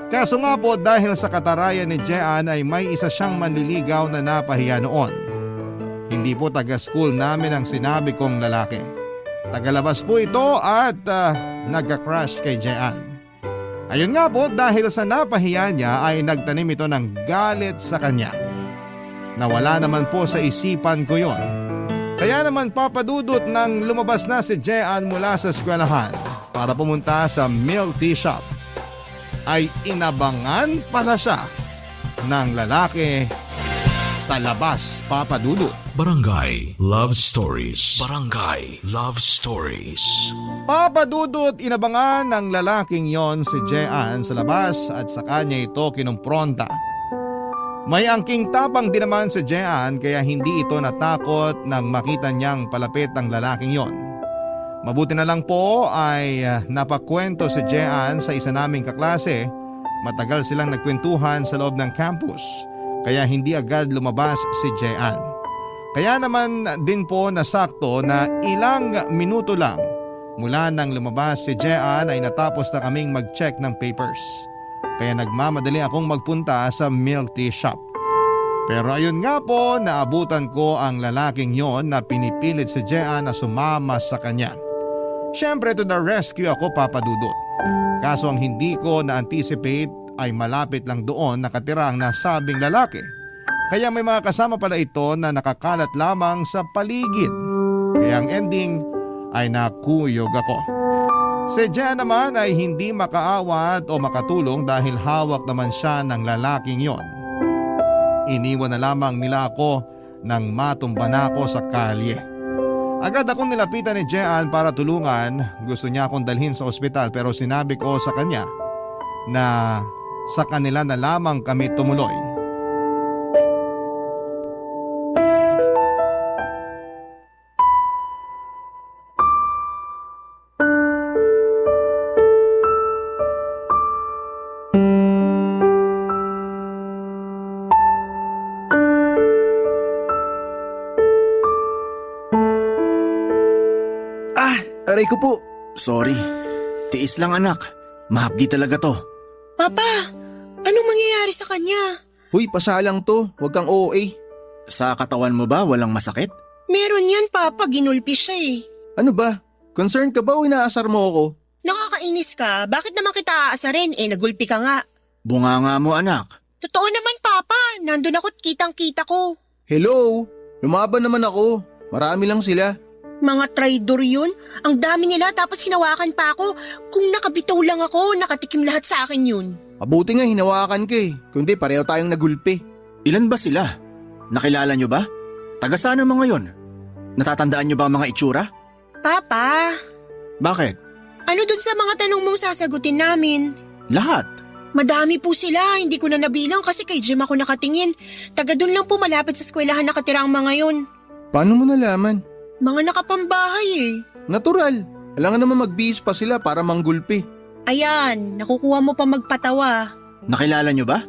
Kaso nga po dahil sa katarayan ni Jean ay may isa siyang manliligaw na napahiya noon. Hindi po taga-school namin ang sinabi kong lalaki. Tagalabas po ito at nagka-crush kay Jean. Ayun nga po dahil sa napahiya niya ay nagtanim ito ng galit sa kanya. Nawala naman po sa isipan ko yon. Kaya naman Papadudot nang lumabas na si Jean mula sa eskwelahan para pumunta sa milk tea shop, ay inabangan pala siya ng lalaki sa labas, Papadudot. Barangay Love Stories. Barangay Love Stories. Papadudot, inabangan ng lalaking yon si Jean sa labas at sa kanya ito kinumpronta. May angking tapang din naman si Jean kaya hindi ito natakot nang makita niyang palapit ang lalaking yon. Mabuti na lang po ay napakwento si Jean sa isa naming kaklase. Matagal silang nagkwentuhan sa loob ng campus kaya hindi agad lumabas si Jean. Kaya naman din po nasakto na ilang minuto lang mula nang lumabas si Jean ay natapos na kaming mag-check ng papers. Kaya nagmamadali akong magpunta sa milk tea shop. Pero ayun nga po, naabutan ko ang lalaking yon na pinipilit si Jean na sumama sa kanya. Siyempre to the rescue ako, Papadudot. Kaso ang hindi ko na-anticipate ay malapit lang doon nakatira ang nasabing lalaki. Kaya may mga kasama pala ito na nakakalat lamang sa paligid. Kaya ang ending ay nakuyog ako. Si Jean naman ay hindi makaawat o makatulong dahil hawak naman siya ng lalaking yon. Iniwan na lamang nila ako nang matumba na ako sa kalye. Agad akong nilapitan ni Jean para tulungan. Gusto niya akong dalhin sa ospital pero sinabi ko sa kanya na sa kanila na lamang kami tumuloy. Aray ko po. Sorry. Tiis lang anak. Mahapdi talaga to. Papa, anong mangyayari sa kanya? Huy, pasalang to. Huwag kang OA. Sa katawan mo ba walang masakit? Meron yan, Papa. Ginulpi siya eh. Ano ba? Concerned ka ba o inaasar mo ako? Nakakainis ka. Bakit naman kita aasarin? Nagulpi ka nga. Bunganga mo anak. Totoo naman, Papa. Nandun ako't kitang-kita ko. Hello? Lumaban naman ako. Marami lang sila. Mga traidor yun. Ang dami nila tapos hinawakan pa ako. Kung nakabitaw lang ako, nakatikim lahat sa akin yun. Mabuti nga hinawakan ka eh. Kundi pareho tayong nagulpi. Ilan ba sila? Nakilala nyo ba? Taga saan ang mga yon? Natatandaan nyo ba ang mga itsura? Papa, Bakit? ano dun sa mga tanong mong sasagutin namin? Lahat. Madami po sila, hindi ko na nabilang kasi kay Jim ako nakatingin. Taga dun lang po malapit sa eskwelahan nakatira ang mga yun. Paano mo nalaman? Mga nakapambahay eh. Natural. Alangan naman magbihis pa sila para manggulpi. Ayan, nakukuha mo pa magpatawa. Nakilala nyo ba?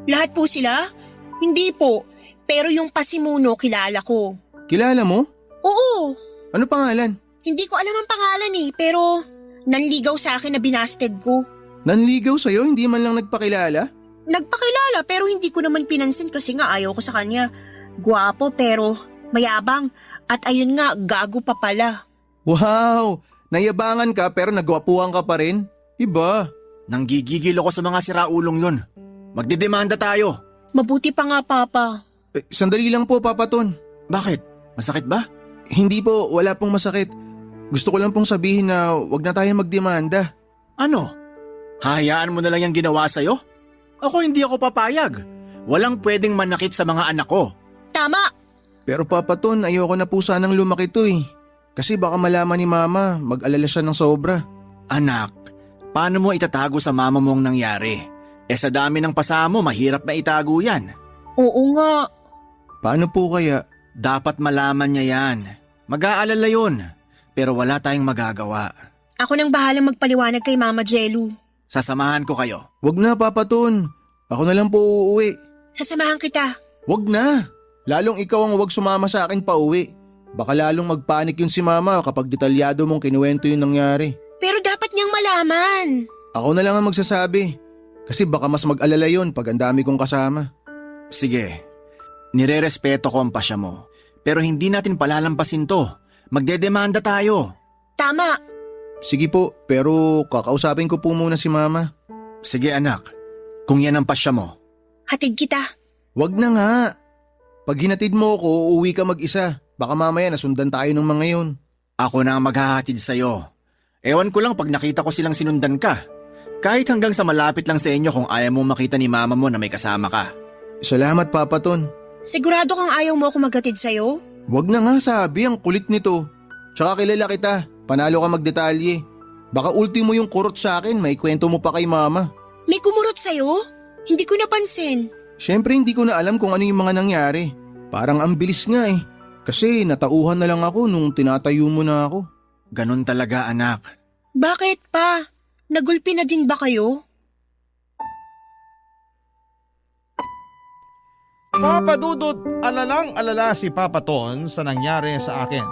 Lahat po sila? Hindi po, pero yung pasimuno kilala ko. Kilala mo? Oo, Ano pangalan? hindi ko alam ang pangalan eh, pero nanligaw sa akin na binasted ko. Nanligaw sa'yo, hindi man lang nagpakilala? Nagpakilala pero hindi ko naman pinansin kasi nga ayaw ko sa kanya. Gwapo pero mayabang at ayun nga gago pa pala. Wow! Nayabangan ka pero nagwapuhan ka pa rin? Iba. Nanggigigil ako sa mga siraulong yon. Magdidemanda tayo. Mabuti pa nga, Papa. Sandali lang po, Papa Ton. Bakit? Masakit ba? Hindi po, wala pong masakit. Gusto ko lang pong sabihin na wag na tayo magdemanda. Ano? Hahayaan mo na lang yung ginawa sa'yo? Ako hindi ako papayag. Walang pwedeng manakit sa mga anak ko. Tama! Pero Papa Ton, ayoko na po sanang lumaki to eh. Kasi baka malaman ni Mama, mag-alala siya ng sobra. Anak, paano mo itatago sa mama mo ang nangyari? Sa dami ng pasamo, mahirap na itago yan. Oo nga. Paano po kaya? Dapat malaman niya yan. Mag-aalala yun. Pero wala tayong magagawa. Ako nang bahalang magpaliwanag kay Mama Jelu. Sasamahan ko kayo. Wag na, Papa Ton. Ako na lang po uuwi. Sasamahan kita. Wag na. Lalong ikaw ang wag sumama sa akin pa uwi. Baka lalong magpanik yun si Mama kapag detalyado mong kinuwento yung nangyari. Pero dapat niyang malaman. Ako na lang ang magsasabi. Kasi baka mas mag-alala yun pag ang dami kong kasama. Sige, nirerespeto ko ang pasya mo. Pero hindi natin palalampasin to. Magdedemanda tayo. Tama. Sige po, pero kakausapin ko po muna si Mama. Sige anak, kung yan ang pasya mo. Hatid kita. Wag na nga. Pag hinatid mo ako, uuwi ka mag-isa. Baka mamaya nasundan tayo ng mga yun. Ako na ang maghahatid sa'yo. Ewan ko lang pag nakita ko silang sinundan ka. Kahit hanggang sa malapit lang sa inyo kung ayaw mo makita ni mama mo na may kasama ka. Salamat, Papa Ton. Sigurado kang ayaw mo ako maghatid sa'yo? Wag na nga sabi, ang kulit nito. Tsaka kilala kita, panalo ka magdetalye. Baka ultimo yung kurot sa akin, may kwento mo pa kay Mama. May kumurot sa'yo? Hindi ko napansin. Siyempre hindi ko na alam kung ano yung mga nangyari. Parang ang bilis nga eh. Kasi natauhan na lang ako nung tinatayo mo na ako. Ganun talaga anak. Bakit pa? Nagulpi na din ba kayo? Papa Dudut, alalang-alala si Papa Ton sa nangyari sa akin.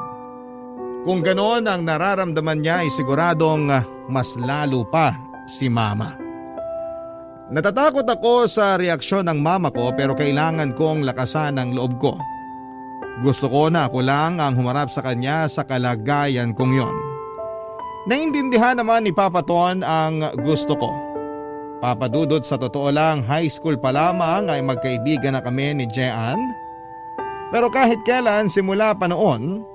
Kung ganon ang nararamdaman niya ay siguradong mas lalo pa si Mama. Natatakot ako sa reaksyon ng mama ko pero kailangan kong lakasan ang loob ko. Gusto ko na ako lang ang humarap sa kanya sa kalagayan kong yon. Naintindihan naman ni Papa Ton ang gusto ko. Papa Dudut, sa totoo lang, high school pa lamang ay magkaibigan na kami ni Jean. Pero kahit kailan simula pa noon,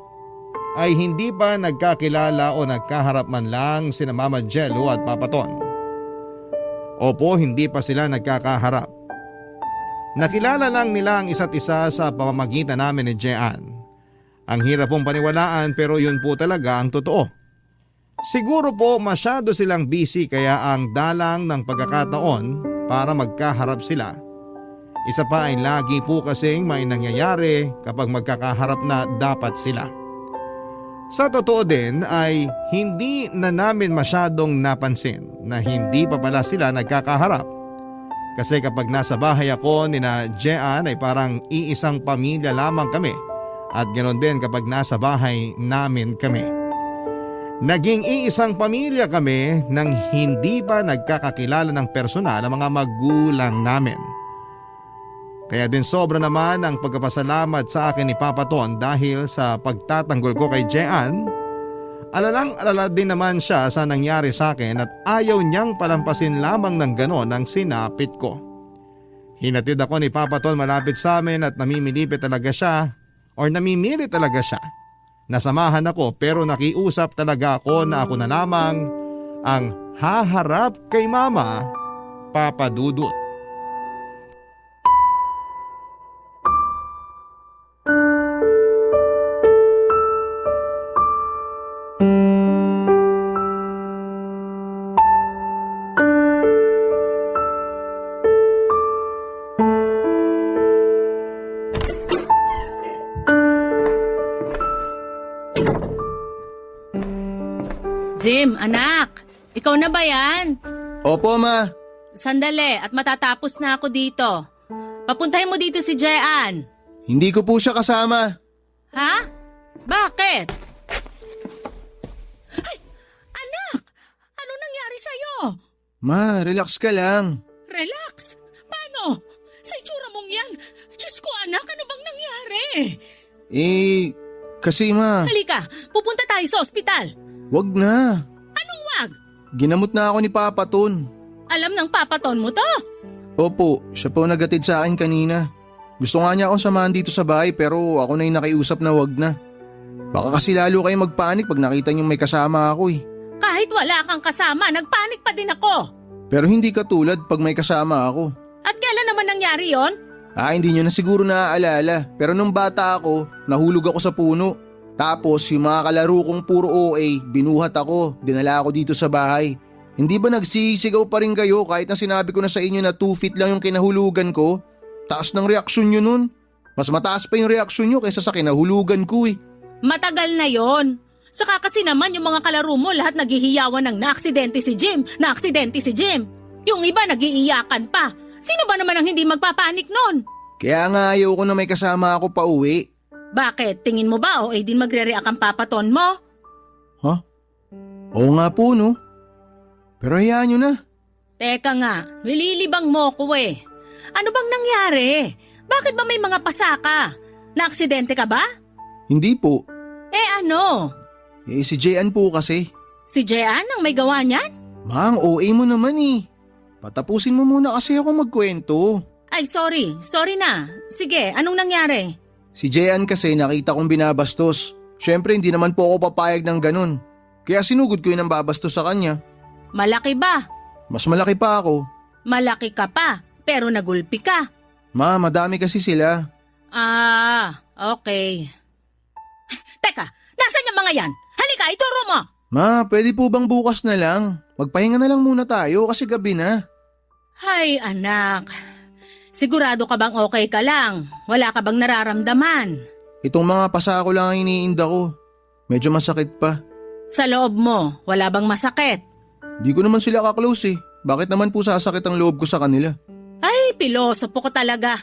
ay hindi pa nagkakilala o nagkaharap man lang sina Mama Jello at Papa Ton. Opo, hindi pa sila nagkakaharap. Nakilala lang nila ang isa't isa sa pamamagitan namin ni Jean. Ang hirap pong paniwalaan pero yun po talaga ang totoo. Siguro po masyado silang busy kaya ang dalang ng pagkakataon para magkaharap sila. Isa pa ay lagi po kasing may nangyayari kapag magkakaharap na dapat sila. Sa totoo din ay hindi na namin masyadong napansin na hindi pa pala sila nagkakaharap. Kasi kapag nasa bahay ako nina Jean ay parang iisang pamilya lamang kami at ganoon din kapag nasa bahay namin kami. Naging iisang pamilya kami nang hindi pa nagkakakilala ng personal ang mga magulang namin. Kaya din sobra naman ang pagpapasalamat sa akin ni Papa Ton dahil sa pagtatanggol ko kay Jean. Alalang-alala din naman siya sa nangyari sa akin at ayaw niyang palampasin lamang ng ganon ang sinapit ko. Hinatid ako ni Papa Ton malapit sa amin at namimilit talaga siya. Nasamahan ako pero nakiusap talaga ako na ako na lamang ang haharap kay Mama, Papa Dudut. Jim, anak, ikaw na ba yan? Opo, Ma. Sandali at matatapos na ako dito. Papuntahin mo dito si Jean. Hindi ko po siya kasama. Ha? Bakit? Ay, anak! Ano nangyari sa'yo? Ma, relax ka lang. Relax? Paano? Sa itsura mong yan? Diyos ko anak, ano bang nangyari? Kasi Ma, Halika, pupunta tayo sa ospital. wag na. Anong wag? Ginamot na ako ni Papa Ton. Alam ng papaton mo to? Opo, siya po nagatid sa akin kanina. Gusto nga niya akong samahan dito sa bahay pero ako na yung nakiusap na wag na. Baka kasi lalo kayo magpanik pag nakita niyong may kasama ako eh. Kahit wala kang kasama, nagpanik pa din ako. Pero hindi katulad pag may kasama ako. At kailan naman nangyari yon? Hindi niyo na siguro naaalala pero nung bata ako, nahulog ako sa puno. Tapos yung mga kalaro kong puro OA, binuhat ako, dinala ako dito sa bahay. Hindi ba nagsisigaw pa rin kayo kahit na sinabi ko na sa inyo na 2 feet lang yung kinahulugan ko? Taas ng reaksyon nyo nun. Mas mataas pa yung reaksyon nyo kaysa sa kinahulugan ko eh. Matagal na yon. Saka kasi naman yung mga kalaro mo lahat naghihiyawan ng naaksidente si Jim. Yung iba nagiiyakan pa. Sino ba naman ang hindi magpapanik nun? Kaya nga ayaw ko na may kasama ako pa uwi. Bakit? Tingin mo ba o din magre-react ang papaton mo? Oo nga po no. Pero hayaan nyo na. Teka nga, nililibang mo ko eh. Ano bang nangyari? Bakit ba may mga pasaka? Naaksidente ka ba? Hindi po. Ano? Si Jean po kasi. Si Jean ang may gawa niyan? Mang, OA mo naman eh. Patapusin mo muna kasi ako magkwento. Ay sorry na. Sige, anong nangyari? Si Jean kasi nakita kong binabastos. Siyempre hindi naman po ako papayag ng ganun. Kaya sinugod ko yun ang babastos sa kanya. Malaki ba? Mas malaki pa ako. Malaki ka pa, pero nagulpi ka. Ma, madami kasi sila. Okay. Teka, nasan yung mga yan? Halika, ituro mo! Ma, pwede po bang bukas na lang? Magpahinga na lang muna tayo kasi gabi na. Hay anak, sigurado ka bang okay ka lang? Wala ka bang nararamdaman? Itong mga pasako lang ang iniinda ko. Medyo masakit pa. Sa loob mo, wala bang masakit? Di ko naman sila kaklose eh. Bakit naman po sasakit ang loob ko sa kanila? Ay, pilosopo ko talaga.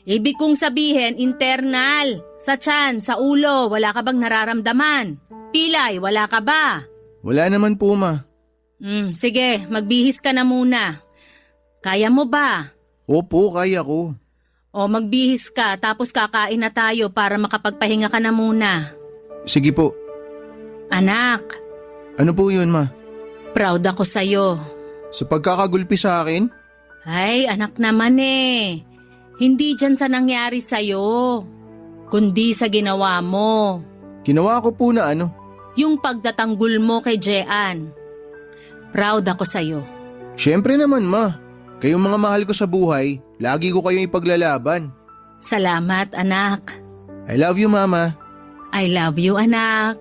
Ibig kong sabihin, internal. Sa tiyan, sa ulo, wala ka bang nararamdaman? Pilay, wala ka ba? Wala naman po, Ma. Sige, magbihis ka na muna. Kaya mo ba? Opo, kaya ko. O magbihis ka tapos kakain na tayo para makapagpahinga ka na muna. Sige po. Anak, Ano po yun, Ma? proud ako sa'yo. Sa pagkakagulpi sa akin? Ay, anak naman eh. Hindi dyan sa nangyari sa'yo, kundi sa ginawa mo. Ginawa ko po na ano? Yung pagdatanggol mo kay Jean. Proud ako sa'yo. Siyempre naman, Ma. Kayong mga mahal ko sa buhay, lagi ko kayong ipaglalaban. Salamat, anak. I love you, Mama. I love you, anak.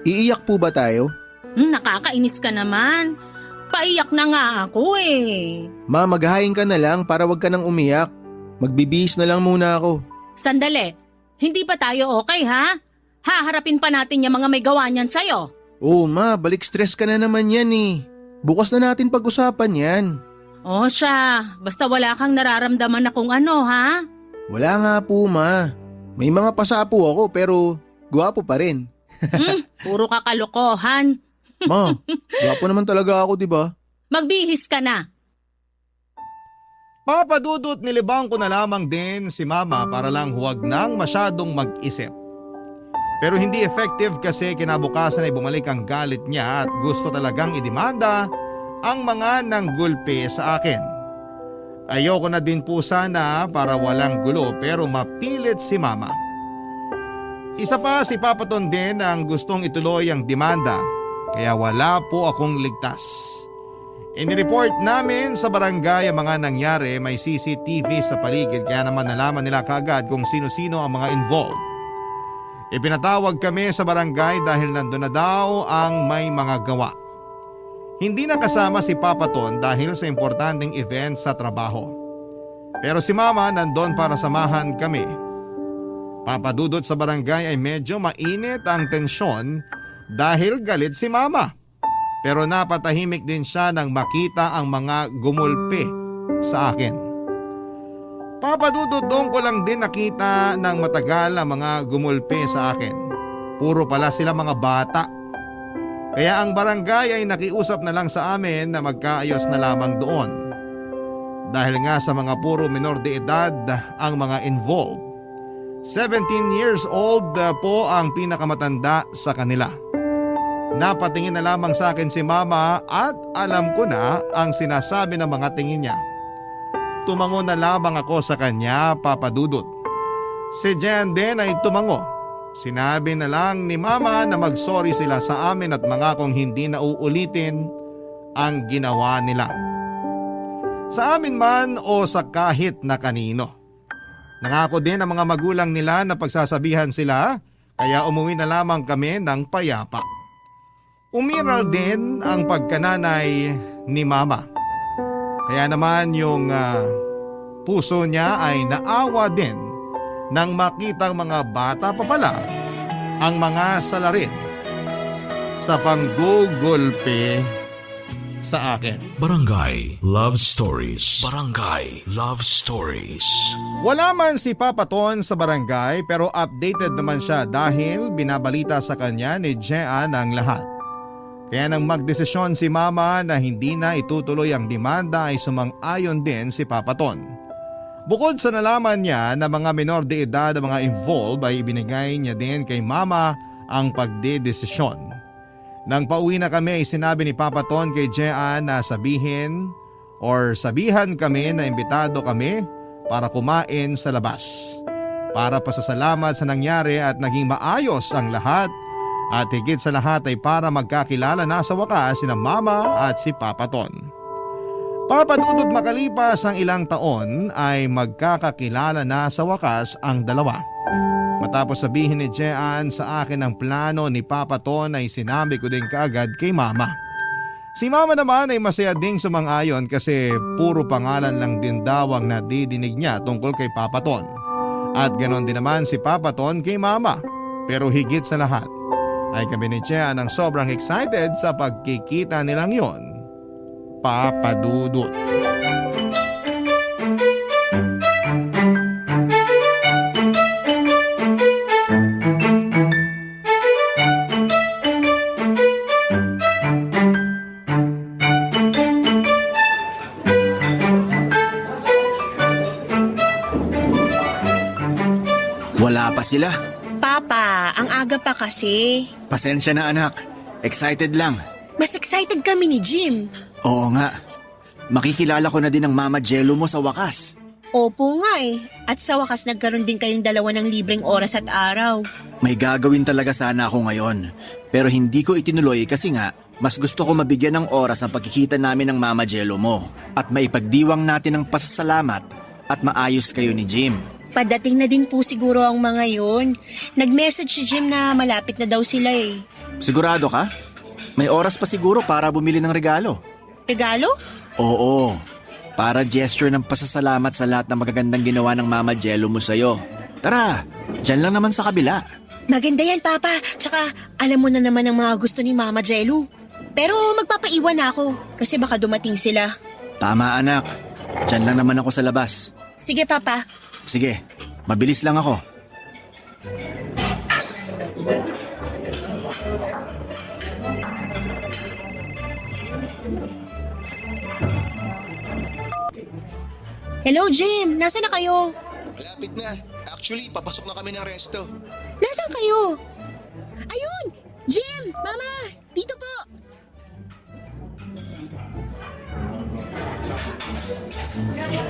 Iiyak po ba tayo? Nakakainis ka naman. Paiyak na nga ako eh. Ma, maghahain ka na lang para wag ka nang umiyak. Magbibihis na lang muna ako. Sandali, hindi ba tayo okay ha? Haharapin pa natin yung mga may gawa niyan sa'yo. Oo, Ma, balik stress ka na naman yan eh. Bukas na natin pag-usapan yan. O siya, basta wala kang nararamdaman na kung ano ha? Wala nga po, Ma. May mga pasa po ako pero gwapo pa rin. Puro kakalokohan. Ma, gwapo naman talaga ako, di ba? Magbihis ka na. Papadudot nilibang ko na lamang din si mama para lang huwag nang masyadong mag-isip. Pero hindi effective kasi kinabukasan ay bumalik ang galit niya at gusto talagang idemanda ang mga nanggulpi sa akin. Ayoko na din po sana para walang gulo pero mapilit si mama. Isa pa si Papaton din ang gustong ituloy ang demanda kaya wala po akong ligtas. Inireport namin sa barangay ang mga nangyari, may CCTV sa paligid kaya naman nalaman nila kaagad kung sino-sino ang mga involved. Ipinatawag kami sa barangay dahil nandun na daw ang may mga gawa. Hindi na kasama si Papaton dahil sa importanteng event sa trabaho. Pero si Mama nandun para samahan kami. Papadudot sa barangay ay medyo mainit ang tensyon dahil galit si Mama. Pero napatahimik din siya nang makita ang mga gumulpi sa akin. Papadudot doon ko lang din nakita ng matagal ang mga gumulpi sa akin. Puro pala sila mga bata. Kaya ang barangay ay nakiusap na lang sa amin na magkaayos na lamang doon. Dahil nga sa mga puro minor de edad ang mga involved. 17 years old po ang pinakamatanda sa kanila. Napatingin na lamang sa akin si Mama at alam ko na ang sinasabi ng mga tingin niya. Tumango na lamang ako sa kanya, Papadudot. Si Jen din ay tumango. Sinabi na lang ni Mama na mag-sorry sila sa amin at mga kung hindi na uulitin ang ginawa nila. Sa amin man o sa kahit na kanino. Nangako din ang mga magulang nila na pagsasabihan sila kaya umuwi na lamang kami ng payapa. Umiral din ang pagkananay ni Mama. Kaya naman yung puso niya ay naawa din nang makitang mga bata pa pala ang mga salarin sa panggugulpi sa akin. Barangay Love Stories. Barangay Love Stories. Wala man si Papaton sa barangay pero updated naman siya dahil binabalita sa kanya ni Jean ang lahat. Kaya nang magdesisyon si Mama na hindi na itutuloy ang demanda ay sumang-ayon din si Papaton. Bukod sa nalaman niya na mga minor de edad ang mga involved ay ibinigay niya din kay Mama ang pagdedesisyon. Nang pauwi na kami ay sinabi ni Papaton kay Jean na sabihan kami na imbitado kami para kumain sa labas. Para pasasalamat sa nangyari at naging maayos ang lahat. At higit sa lahat ay para magkakilala na sa wakas sina Mama at si Papaton. Papadudot makalipas ang ilang taon ay magkakakilala na sa wakas ang dalawa. Matapos sabihin ni Jean sa akin ang plano ni Papaton ay sinabi ko din kaagad kay Mama. Si Mama naman ay masaya ding sumang-ayon kasi puro pangalan lang din daw ang nadidinig niya tungkol kay Papaton. At ganon din naman si Papaton kay Mama. Pero higit sa lahat ay kami ni Jean ang sobrang excited sa pagkikita nilang yon. Papadudot. Wala pa sila. Papa, ang aga pa kasi. Pasensya na anak. Excited lang. Mas excited kami ni Jim. Oo nga. Makikilala ko na din ang Mama Jello mo sa wakas. Opo nga eh. At sa wakas nagkaroon din kayong dalawa ng libreng oras at araw. May gagawin talaga sana ako ngayon. Pero hindi ko itinuloy kasi nga, mas gusto ko mabigyan ng oras ang pagkikita namin ng Mama Jello mo. At maipagdiwang natin ang pasasalamat at maayos kayo ni Jim. Padating na din po siguro ang mga yon. Nag-message si Jim na malapit na daw sila eh. Sigurado ka? May oras pa siguro para bumili ng regalo. Regalo? Oo. Para gesture ng pasasalamat sa lahat ng magagandang ginawa ng Mama Jello mo sa'yo. Tara, dyan lang naman sa kabila. Maganda yan, Papa. Tsaka alam mo na naman ang mga gusto ni Mama Jello. Pero magpapaiwan na ako kasi baka dumating sila. Tama anak. Dyan lang naman ako sa labas. Sige, Papa. Sige, mabilis lang ako. Hello, Jim. Nasaan na kayo? Malapit na. Actually, papasok na kami ng resto. Nasaan kayo? Ayun! Jim! Mama! Dito po!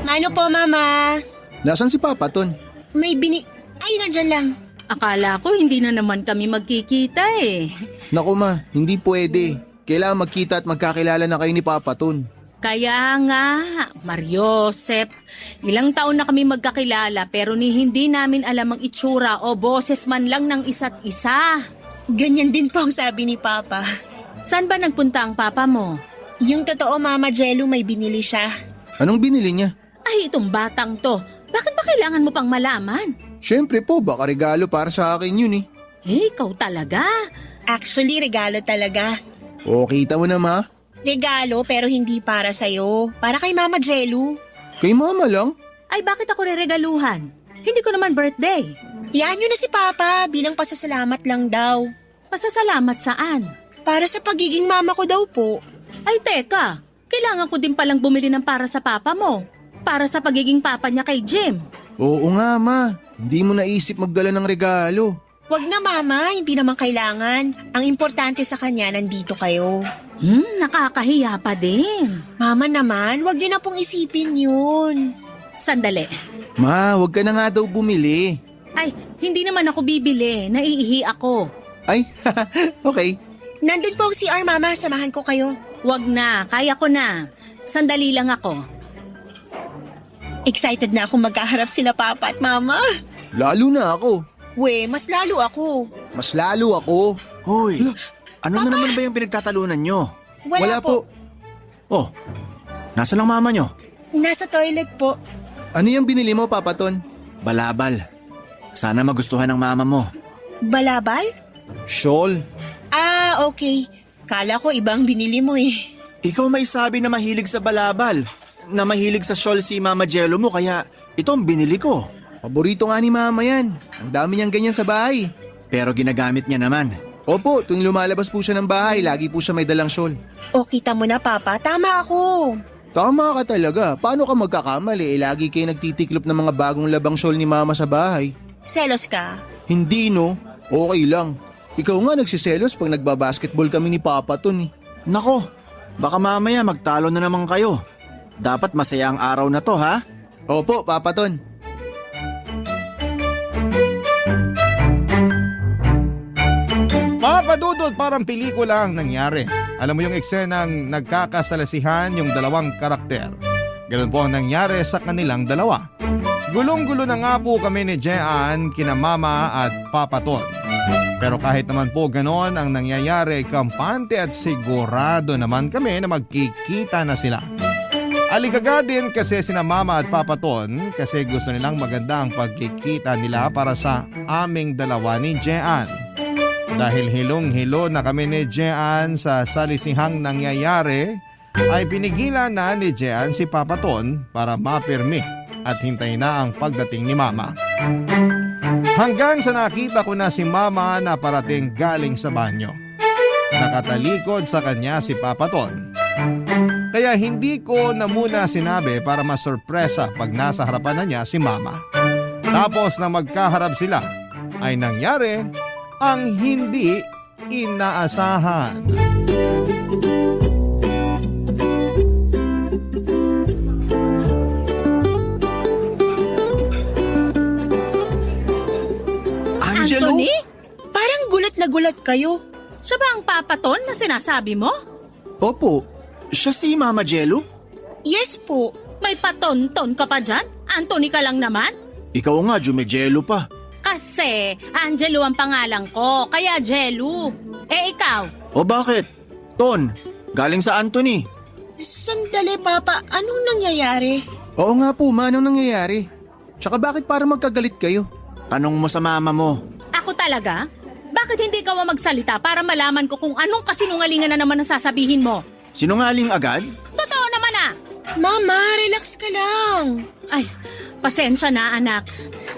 Ano po, Mama? Nasaan si Papa Ton? Ay, nandyan lang. Akala ko hindi na naman kami magkikita eh. Naku ma, hindi pwede. Kailangan magkita at magkakilala na kayo ni Papa Ton. Kaya nga, Mariosep, ilang taon na kami magkakilala pero hindi namin alam ang itsura o boses man lang ng isa't isa. Ganyan din po ang sabi ni Papa. Saan ba nagpunta ang papa mo? Yung totoo, Mama Jello, may binili siya. Anong binili niya? Ay, itong batang to. Bakit ba kailangan mo pang malaman? Siyempre po, baka regalo para sa akin yun eh. Eh, ikaw talaga. Actually, regalo talaga. O, kita mo na ma. Regalo pero hindi para sa'yo. Para kay Mama Jello. Kay mama lang. Ay, bakit ako reregaluhan? Hindi ko naman birthday. Yan yun na si Papa, bilang pasasalamat lang daw. Pasasalamat saan? Para sa pagiging mama ko daw po. Ay, teka. Kailangan ko din palang bumili ng para sa papa mo. Para sa pagiging papa niya kay Jim. Oo nga ma, hindi mo naisip magdala ng regalo. Wag na, Mama, hindi naman kailangan. Ang importante sa kanya, nandito kayo. Nakakahiya pa din. Mama naman, wag niyo na pong isipin yun. Sandali. Ma, huwag ka na nga daw bumili. Ay, hindi naman ako bibili. Naiihi ako. Ay, okay. Nandun po ang CR, Mama, samahan ko kayo. Wag na, kaya ko na. Sandali lang ako. Excited na akong magkaharap sila Papa at Mama. Lalo na ako. We, mas lalo ako. Mas lalo ako. Hoy, ano na naman ba yung pinagtatalunan nyo? Wala po. Oh, nasa lang mama nyo? Nasa toilet po. Ano yung binili mo, Papa Ton? Balabal. Sana magustuhan ng mama mo. Balabal? Shawl. Ah, okay. Kala ko ibang binili mo eh. Ikaw may sabi na mahilig sa balabal. Na mahilig sa shawl si Mama Jello mo kaya ito ang binili ko. Paborito nga ni Mama yan. Ang dami niyang ganyan sa bahay. Pero ginagamit niya naman. Opo, tuwing lumalabas po siya ng bahay, lagi po siya may dalang shawl. O, kita mo na, Papa. Tama ako. Tama ka talaga. Paano ka magkakamali? Lagi kayo nagtitiklop ng mga bagong labang shawl ni Mama sa bahay. Selos ka? Hindi no. Okay lang. Ikaw nga nagsiselos pag nagbabasketball kami ni Papa Ton eh. Nako, baka mamaya magtalo na naman kayo. Dapat masaya ang araw na to ha? Opo, Papa Ton. Mga padudod, parang pelikula ang nangyari. Alam mo yung eksenang nagkakasalasihan yung dalawang karakter. Ganun po ang nangyari sa kanilang dalawa. Gulong-gulo na nga po kami ni Jean, kina Mama at Papa Ton. Pero kahit naman po ganon ang nangyayari, kampante at sigurado naman kami na magkikita na sila. Aligaga din kasi sina Mama at Papa Ton kasi gusto nilang maganda ang pagkikita nila para sa aming dalawa ni Jean. Dahil hilong-hilo na kami ni Jean sa salisihang nangyayari, ay pinigilan na ni Jean si Papa Ton para mapirmi at hintayin na ang pagdating ni Mama. Hanggang sa nakita ko na si Mama na parating galing sa banyo. Nakatalikod sa kanya si Papa Ton. Kaya hindi ko na muna sinabi para masurpresa pag nasa harapan na niya si Mama. Tapos na magkaharap sila, ay nangyari ang hindi inaasahan. Angelo? Anthony? Parang gulat na gulat kayo. Siya ba ang papaton na sinasabi mo? Opo. Siya si Mama Jello? Yes po. May paton-ton ka pa dyan? Anthony ka lang naman? Ikaw nga, Jumejelo pa. Kasi Angelo ang pangalan ko, kaya Jello. Eh ikaw? O bakit? Ton, galing sa Anthony. Sandali, Papa. Anong nangyayari? Oo nga po, Ma, anong nangyayari? Tsaka bakit para magkagalit kayo? Tanong mo sa mama mo. Ako talaga? Bakit hindi ka magsalita para malaman ko kung anong kasinungalingan na naman ang sasabihin mo? Sinungaling agad? Totoo naman ah! Mama, relax ka lang. Ay, pasensya na anak.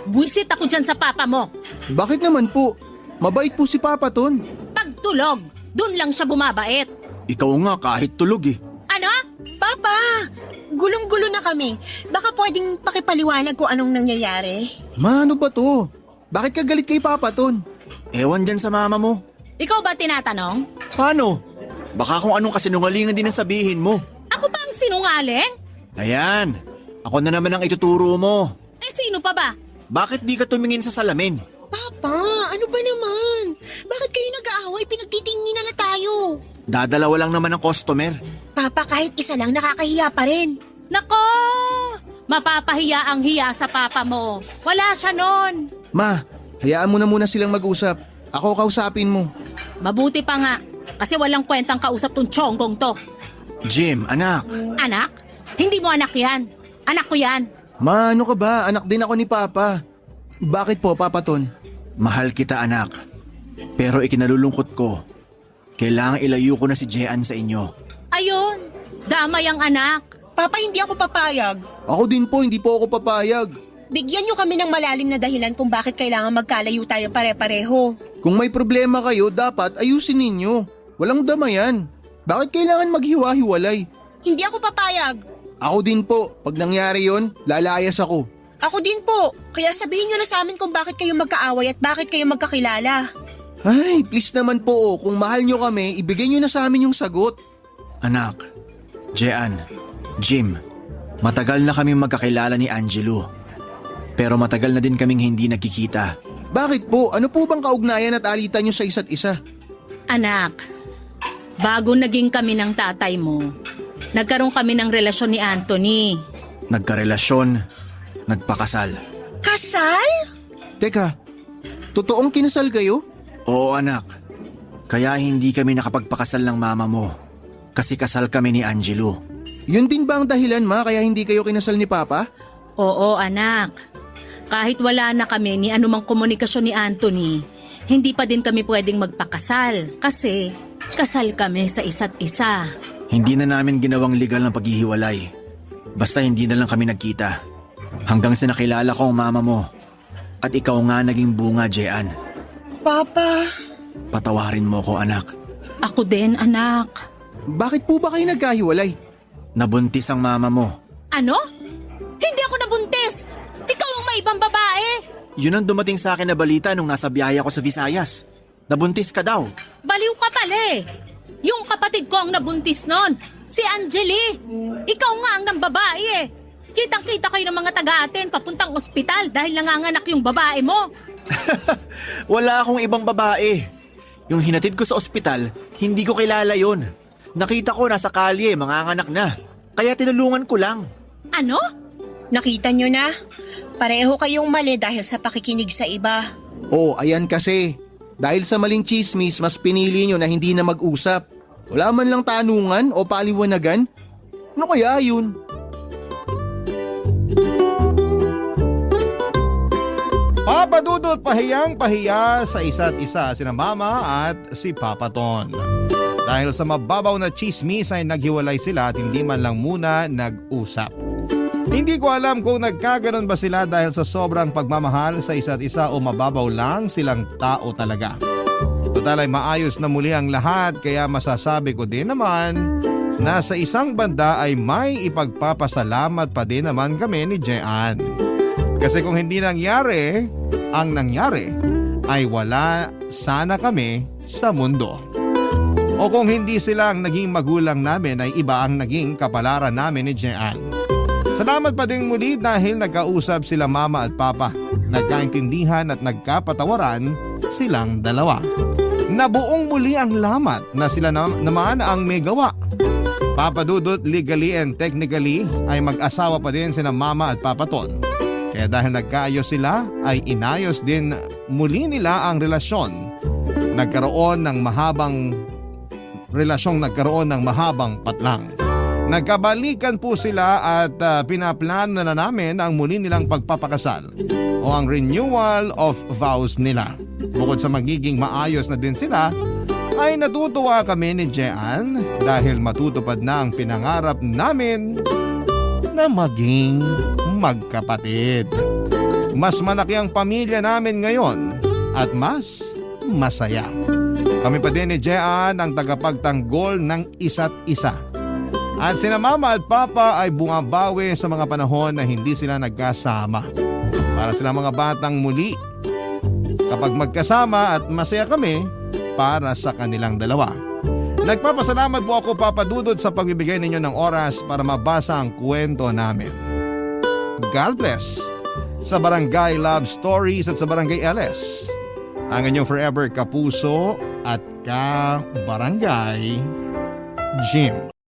Buisit ako dyan sa papa mo. Bakit naman po? Mabait po si Papa Ton. Pagtulog, dun lang siya bumabait. Ikaw nga kahit tulog eh. Ano? Papa, Gulong-gulo na kami. Baka pwedeng pakipaliwanag kung anong nangyayari. Ma, ano ba to? Bakit ka galit kay Papa Ton? Ewan dyan sa mama mo. Ikaw ba tinatanong? Paano? Baka kung anong kasinungalingan din ang sabihin mo. Ako ba ang sinungaling? Ayan, ako na naman ang ituturo mo. Eh sino pa ba? Bakit di ka tumingin sa salamin? Papa, ano ba naman? Bakit kayo nag-aaway? Pinagtitingin na tayo. Dadalawa lang naman ang customer. Papa, kahit isa lang nakakahiya pa rin. Nako! Mapapahiya ang hiya sa papa mo. Wala siya nun. Ma, hayaan mo na muna silang mag-usap. Ako kausapin mo. Mabuti pa nga. Kasi walang kwentang kausap tong tiyonggong to. Jim, anak. Anak? Hindi mo anak yan. Anak ko yan. Ma, ano ka ba? Anak din ako ni Papa. Bakit po, Papa Ton? Mahal kita, anak. Pero ikinalulungkot ko. Kailangan ilayo ko na si Jean sa inyo. Ayun. Damay ang anak. Papa, hindi ako papayag. Ako din po, hindi po ako papayag. Bigyan niyo kami ng malalim na dahilan kung bakit kailangan magkalayo tayo pare-pareho. Kung may problema kayo, dapat ayusin ninyo. Walang damayan. Bakit kailangan maghiwa-hiwalay? Hindi ako papayag. Ako din po, pag nangyari yon, lalayas ako. Ako din po. Kaya sabihin niyo na sa amin kung bakit kayo magkaaway at bakit kayo magkakilala. Ay, please naman po, kung mahal nyo kami, ibigay nyo na sa amin yung sagot. Anak, Jean, Jim, matagal na kaming magkakilala ni Angelo. Pero matagal na din kaming hindi nagkikita. Bakit po? Ano po bang kaugnayan at alitan nyo sa isa't isa? Anak, bago naging kami ng tatay mo, nagkaroon kami ng relasyon ni Anthony. Nagkarelasyon, nagpakasal. Kasal? Teka, totoong kinasal kayo? Oo, anak. Kaya hindi kami nakapagpakasal ng mama mo. Kasi kasal kami ni Angelo. Yun din ba ang dahilan, ma, kaya hindi kayo kinasal ni Papa? Oo, anak. Kahit wala na kami ni anumang komunikasyon ni Anthony, hindi pa din kami pwedeng magpakasal kasi kasal kami sa isa't isa. Hindi na namin ginawang legal ng paghihiwalay. Basta hindi na lang kami nagkita. Hanggang sa nakilala ko ang mama mo. At ikaw nga naging bunga, Jean. Papa. Patawarin mo ko, anak. Ako din, anak. Bakit po ba kayo nagkahiwalay? Nabuntis ang mama mo. Ano? Hindi ako nabuntis! Ikaw ang may ibang babae! Yun ang dumating sa akin na balita nung nasa biyahe ako sa Visayas. Nabuntis ka daw. Baliw ka pala eh! Yung kapatid ko ang nabuntis nun, si Angeli. Ikaw nga ang nambabae eh. Kitang-kita kayo ng mga taga-atin papuntang ospital dahil nanganganak yung babae mo. Wala akong ibang babae. Yung hinatid ko sa ospital, hindi ko kilala yun. Nakita ko nasa kalye, manganganak na. Kaya tinulungan ko lang. Ano? Nakita niyo na? Pareho kayong mali dahil sa pakikinig sa iba. Oh, ayan kasi. Dahil sa maling chismis, mas pinili nyo na hindi na mag-usap. Wala man lang tanungan o paliwanagan. Ano kaya yun? Papa Dudut pahiyang-pahiya sa isa't isa sina Mama at si Papa Ton. Dahil sa mababaw na chismis ay naghiwalay sila at hindi man lang muna nag-usap. Hindi ko alam kung nagkaganon ba sila dahil sa sobrang pagmamahal sa isa't isa o mababaw lang silang tao talaga. Total ay maayos na muli ang lahat kaya masasabi ko din naman na sa isang banda ay may ipagpapasalamat pa din naman kami ni Jean. Kasi kung hindi nangyari, ang nangyari ay wala sana kami sa mundo. O kung hindi sila ang naging magulang namin ay iba ang naging kapalaran namin ni Jean. Salamat pa din muli dahil nagkausap sila Mama at Papa. Nagkaintindihan at nagkapatawaran silang dalawa. Nabuong muli ang lamat na sila naman ang may gawa. Papa Dudut legally and technically ay mag-asawa pa din sina Mama at Papa Ton. Kaya dahil nagkaayos sila ay inayos din muli nila ang relasyon. Nagkaroon ng mahabang patlang. Nagkabalikan po sila at pinaplano na namin ang muli nilang pagpapakasal o ang renewal of vows nila. Bukod sa magiging maayos na din sila, ay natutuwa kami ni Jean dahil matutupad na ang pinangarap namin na maging magkapatid. Mas malaki ang pamilya namin ngayon at mas masaya. Kami pa din ni Jean ang tagapagtanggol ng isa't isa. At sina mama at papa ay bumabawi sa mga panahon na hindi sila nagkasama. Para sila mga batang muli. Kapag magkasama at masaya kami para sa kanilang dalawa. Nagpapasalamat po ako, Papa Dudut, sa pagbibigay ninyo ng oras para mabasa ang kwento namin. God bless sa Barangay Love Stories at sa Barangay LS. Ang inyong forever kapuso at ka-barangay, Jim.